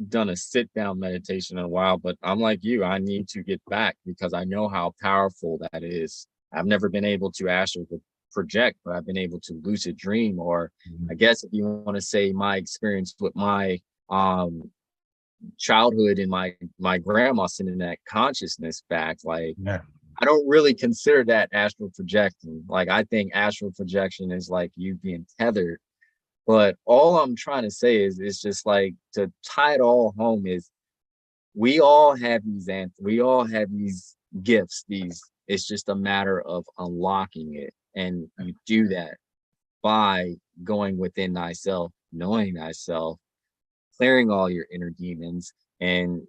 S1: done a sit down meditation in a while, but I'm like you, I need to get back, because I know how powerful that is. I've never been able to astral project, but I've been able to lucid dream, or
S2: Mhm.
S1: I guess if you want to say my experience with my um childhood and my grandma sending that consciousness back, like
S2: Yeah.
S1: I don't really consider that astral projecting. Like I think astral projection is like you being tethered. But all I'm trying to say is, it's just like, to tie it all home, is we all have these gifts. It's just a matter of unlocking it. And you do that by going within thyself, knowing thyself, clearing all your inner demons, and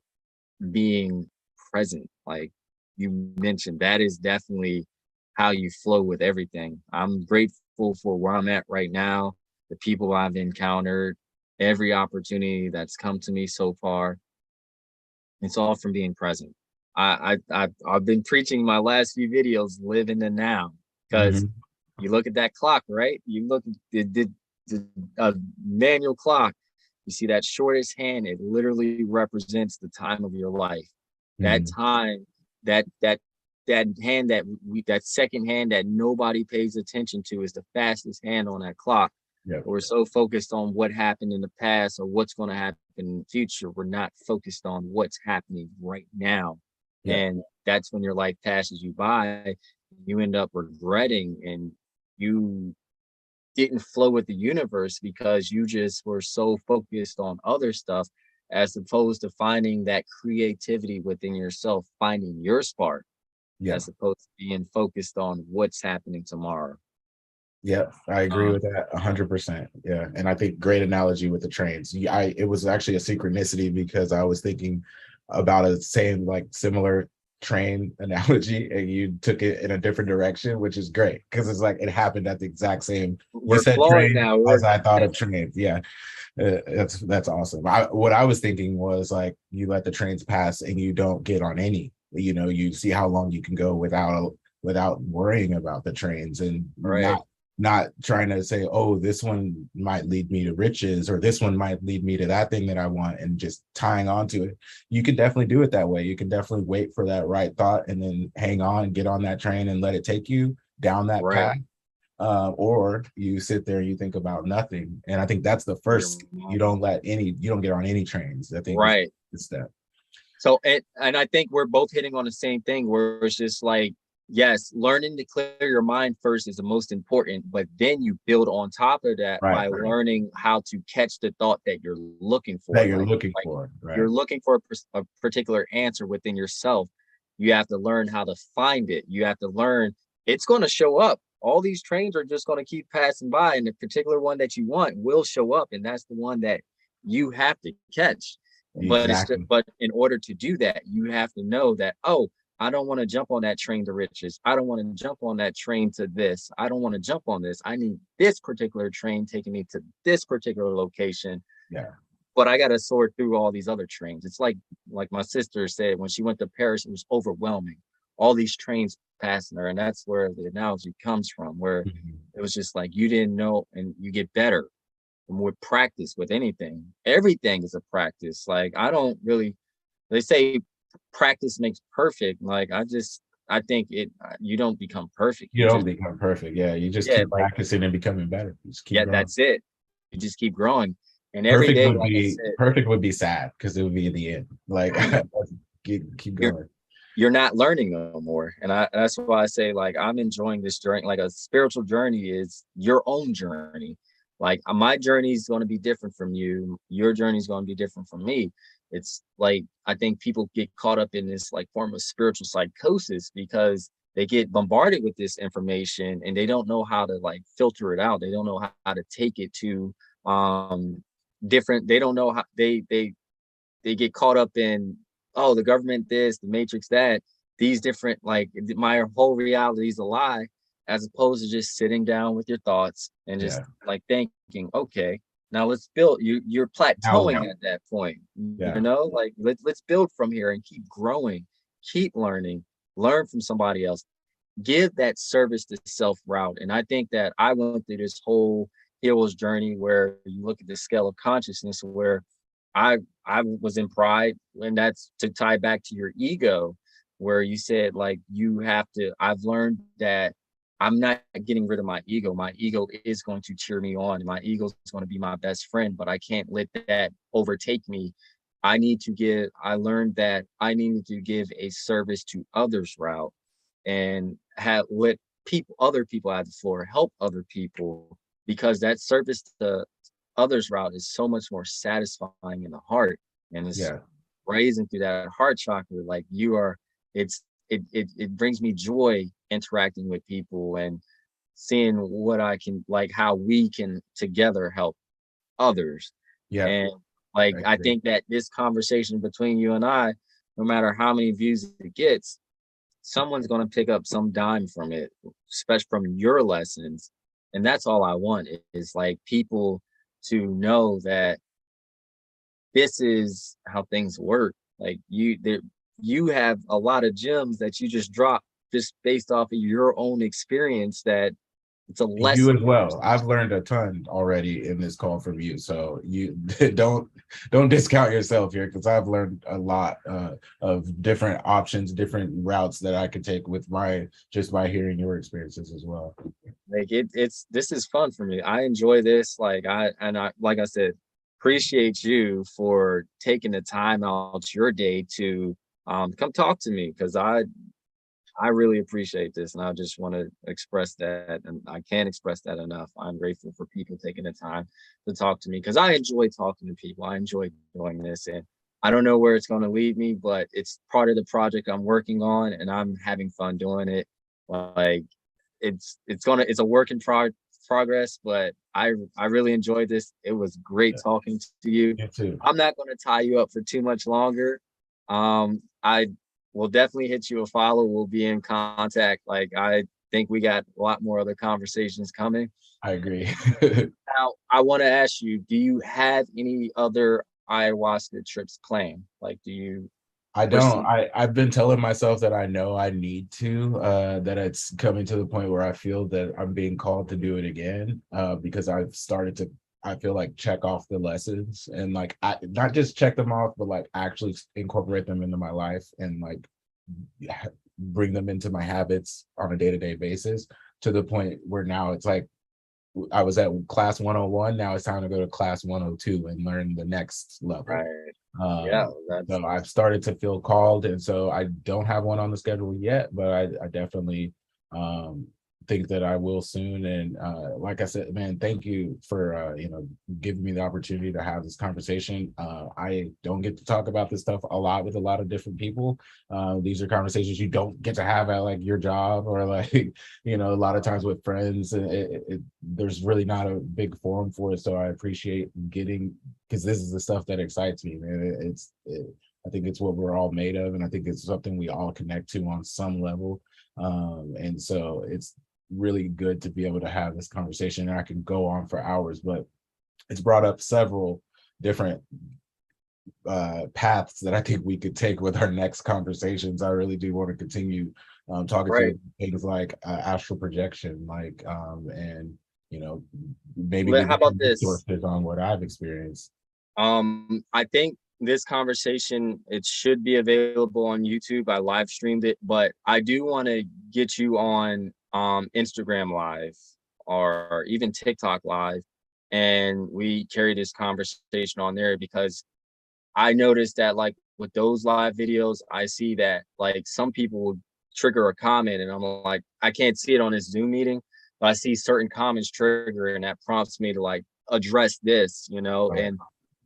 S1: being present. Like you mentioned, that is definitely how you flow with everything. I'm grateful for where I'm at right now, the people I've encountered, every opportunity that's come to me so far. It's all from being present. I've been preaching my last few videos, live in the now, because
S2: Mhm.
S1: you look at that clock, right? You look at the manual clock. You see that shortest hand, it literally represents the time of your life. That
S2: Mhm.
S1: time, that that that hand that second hand that nobody pays attention to, is the fastest hand on that clock.
S2: Yeah.
S1: We're so focused on what happened in the past or what's going to happen in the future. We're not focused on what's happening right now.
S2: Yeah.
S1: And that's when your life passes you by. You end up regretting, and you didn't flow with the universe because you just were so focused on other stuff, as opposed to finding that creativity within yourself, finding your spark,
S2: Yeah.
S1: as opposed to being focused on what's happening tomorrow.
S2: Yeah, I agree
S1: Uh,
S2: with that 100%. Yeah, and I think great analogy with the trains. Yeah, it was actually a synchronicity, because I was thinking about a same like similar train analogy and you took it in a different direction, which is great because it's like it happened at the exact same. You
S1: We're
S2: said
S1: flowing
S2: train
S1: now.
S2: as I thought of trains. Yeah, that's awesome. What I was thinking was like you let the trains pass and you don't get on any. You know, you see how long you can go without worrying about the trains and
S1: Right,
S2: not trying to say, oh, this one might lead me to riches or this one might lead me to that thing that I want and just tying on to it. You can definitely do it that way. You can definitely wait for that right thought and then hang on, get on that train and let it take you down that
S1: right.
S2: path. Or you sit there and you think about nothing. And I think that's the
S1: Your
S2: first. You
S1: mind.
S2: don't you don't get on any trains. I think is
S1: Right.
S2: the step.
S1: So and I think we're both hitting on the same thing where it's just like, yes, learning to clear your mind first is the most important, but then you build on top of that
S2: Right.
S1: by learning how to catch the thought that you're looking for.
S2: That you're looking
S1: Like
S2: for. Right.
S1: you're looking for a particular answer within yourself. You have to learn how to find it. You have to learn it's going to show up. All these trains are just going to keep passing by, and the particular one that you want will show up, and that's the one that you have to catch. But
S2: Exactly.
S1: but in order to do that, you have to know that, oh, I don't want to jump on that train to riches. I don't want to jump on that train to this. I don't want to jump on this. I need this particular train taking me to this particular location.
S2: Yeah.
S1: But I got to sort through all these other trains. It's like my sister said when she went to Paris, it was overwhelming. All these trains passing her, and that's where the analogy comes from, where
S2: Mhm.
S1: it was just like you didn't know, and you get better with practice with anything. Everything is a practice. Like I don't really. They say practice makes perfect. Like I think you don't become perfect.
S2: You
S1: You
S2: don't
S1: just
S2: become perfect. Yeah. You just
S1: yeah,
S2: keep
S1: like
S2: practicing and becoming better. You just keep
S1: yeah,
S2: growing.
S1: that's it. You just keep growing, and every day, like I said,
S2: Perfect would be sad because it would be the end. Like keep
S1: you're
S2: going.
S1: you're not learning no more. And that's why I say like I'm enjoying this journey. Like a spiritual journey is your own journey. Like my journey is going to be different from you. Your journey is going to be different from me. It's like I think people get caught up in this like form of spiritual psychosis because they get bombarded with this information and they don't know how to like filter it out. They don't know how to take it to different. They don't know how they get caught up in, oh, the government this, the matrix that, these different like my whole reality is a lie, as opposed to just sitting down with your thoughts and just
S2: Yeah.
S1: like thinking, okay, now let's build. You're
S2: Now
S1: plateauing
S2: what?
S1: at that point. You
S2: Yeah.
S1: know, like let's build from here and keep growing, keep learning, learn from somebody else, give that service to self route. And I think that I went through this whole hero's journey where you look at the scale of consciousness where I was in pride, and that's to tie back to your ego, where you said like you have to. I've learned that I'm not getting rid of my ego. My ego is going to cheer me on. My ego is going to be my best friend, but I can't let that overtake me. I need to give. I learned that I needed to give a service to others route and have let other people have the floor, help other people, because that service to others route is so much more satisfying in the heart, and it's
S2: Yeah.
S1: raising through that heart chakra. Like you are, it brings me joy interacting with people and seeing what I can like how we can together help others.
S2: Yeah.
S1: And like
S2: I
S1: I
S2: agree.
S1: think that this conversation between you and I, no matter how many views it gets, someone's going to pick up some dime from it, especially from your lessons. And that's all I want is like people to know that this is how things work. Like you have a lot of gems that you just drop just based off of your own experience that it's a
S2: You
S1: lesson
S2: as
S1: for
S2: well.
S1: yourself.
S2: I've learned a ton already in this call from you. So you don't discount yourself here because I've learned a lot of different options, different routes that I could take with my just by hearing your experiences as well.
S1: Like it's this is fun for me. I enjoy this. I like I said, appreciate you for taking the time out your day to come talk to me because I really appreciate this, and I just want to express that, and I can't express that enough. I'm grateful for people taking the time to talk to me because I enjoy talking to people. I enjoy doing this, and I don't know where it's going to lead me, but it's part of the project I'm working on, and I'm having fun doing it. Like it's a work in progress, but I really enjoyed this. It was great
S2: Yeah,
S1: talking to you.
S2: you too.
S1: I'm not going to tie you up for too much longer. I we'll definitely hit you a follow. We'll be in contact. Like, I think we got a lot more other conversations coming.
S2: I agree.
S1: Now, I want to ask you, do you have any other ayahuasca trips planned? Like, do you
S2: I don't.
S1: foresee?
S2: I've been telling myself that I know I need to, that it's coming to the point where I feel that I'm being called to do it again, because I've started to, I feel like, check off the lessons and like not just check them off, but like actually incorporate them into my life and like bring them into my habits on a day-to-day basis, to the point where now it's like I was at class 101. Now it's time to go to class 102 and learn the next level.
S1: Right. Yeah,
S2: Um,
S1: that's
S2: so I've started to feel called, and so I don't have one on the schedule yet, but I definitely um, think that I will soon. And like I said, man, thank you for giving me the opportunity to have this conversation. I don't get to talk about this stuff a lot with a lot of different people. These are conversations you don't get to have at like your job or like a lot of times with friends. And there's really not a big forum for it, so I appreciate getting, because this is the stuff that excites me, man. I think it's what we're all made of, and I think it's something we all connect to on some level. And so it's really good to be able to have this conversation. And I can go on for hours, but it's brought up several different paths that I think we could take with our next conversations. I really do want to continue talking to
S1: right.
S2: you things like astral projection, like and maybe give
S1: How
S2: you
S1: about
S2: some
S1: this?
S2: resources on what I've experienced.
S1: I think this conversation, it should be available on YouTube. I live streamed it, but I do want to get you on Instagram Live or even TikTok Live, and we carry this conversation on there because I noticed that, like, with those live videos, I see that like some people will trigger a comment, and I'm like, I can't see it on this Zoom meeting, but I see certain comments trigger, and that prompts me to like address this,
S2: Right.
S1: and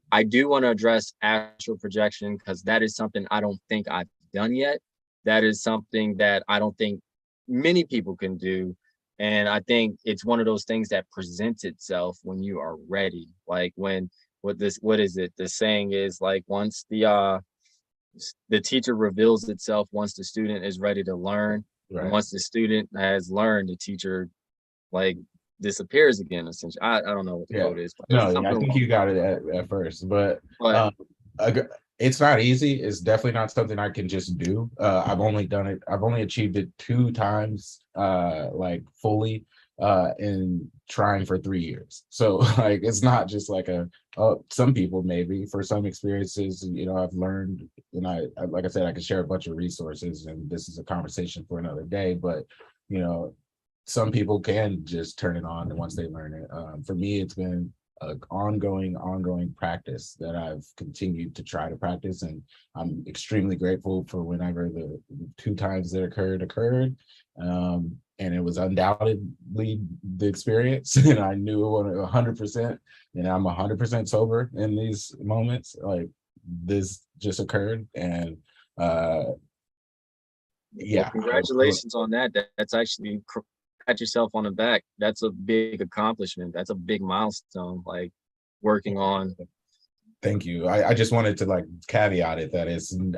S1: I do want to address astral projection because that is something I don't think I've done yet. That is something that I don't think many people can do. And I think it's one of those things that presents itself when you are ready. Like when what is it? The saying is like once the teacher reveals itself, once the student is ready to learn, and
S2: Right.
S1: once the student has learned, the teacher like disappears again, essentially. I don't know what the
S2: Yeah.
S1: quote is, but it's
S2: No, yeah, I
S1: something
S2: think
S1: along
S2: you
S1: those
S2: got it
S1: lines.
S2: at first, but
S1: But
S2: um, ag- it's not easy. It's definitely not something I can just do. I've only done it. I've only achieved it two times, like fully, in trying for 3 years. So like, it's not just like some people maybe for some experiences, I've learned, and like I said, I can share a bunch of resources, and this is a conversation for another day. But you know, some people can just turn it on once they learn it. For me, it's been an ongoing practice that I've continued to try to practice, and I'm extremely grateful for whenever the two times that occurred. And it was undoubtedly the experience, and I knew it was 100%, and I'm 100% sober in these moments. Like this just occurred, and uh,
S1: well,
S2: yeah,
S1: congratulations on that. That's actually pat yourself on the back. That's a big accomplishment. That's a big milestone. Like working on.
S2: thank you. I just wanted to like caveat it that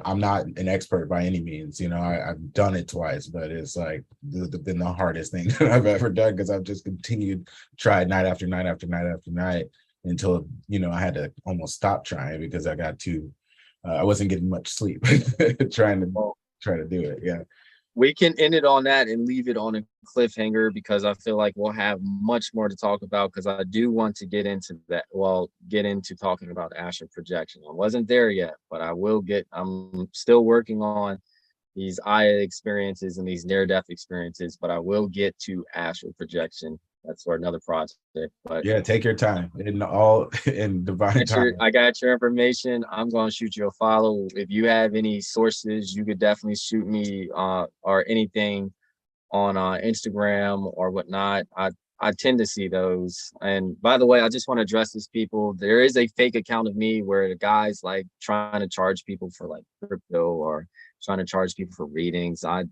S2: I'm not an expert by any means. I've done it twice, but it's like been the hardest thing that I've ever done, because I've just continued tried night after night after night after night until I had to almost stop trying because I got too I wasn't getting much sleep trying to
S1: Well,
S2: try to do it. Yeah.
S1: we can end it on that and leave it on a cliffhanger because I feel like we'll have much more to talk about because I do want to get into that. Well, get into talking about astral projection. I wasn't there yet, but I will get. I'm still working on these Aya experiences and these near-death experiences, but I will get to astral projection. That's for another project. But
S2: Yeah, take your time in all in divine time.
S1: I got your information. I'm gonna shoot you a follow. If you have any sources, you could definitely shoot me or anything on Instagram or whatnot. I tend to see those. And by the way, I just want to address this people. There is a fake account of me where the guy's like trying to charge people for like crypto or trying to charge people for readings. I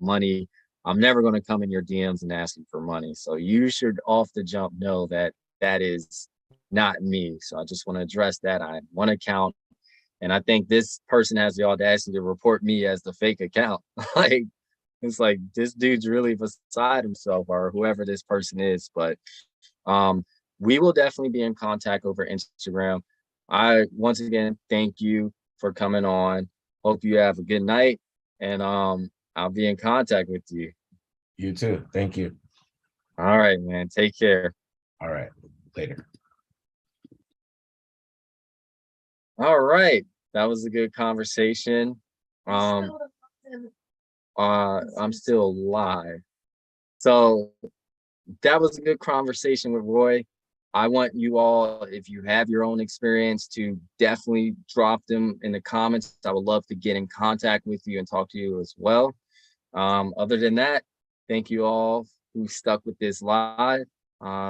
S1: money. I'm never going to come in your DMs and ask you for money. So you should off the jump know that that is not me. So I just want to address that. I have one account And I think this person has the audacity to report me as the fake account. Like, it's like this dude's really beside himself, or whoever this person is. But um, we will definitely be in contact over Instagram. I once again thank you for coming on. Hope you have a good night, and I'll be in contact with you.
S2: You too. Thank you.
S1: All right, man. Take care.
S2: All right. Later.
S1: All right. That was a good conversation. Um, I'm still live. So that was a good conversation with Roy. I want you all, if you have your own experience, to definitely drop them in the comments. I would love to get in contact with you and talk to you as well. Other than that, thank you all who stuck with this live.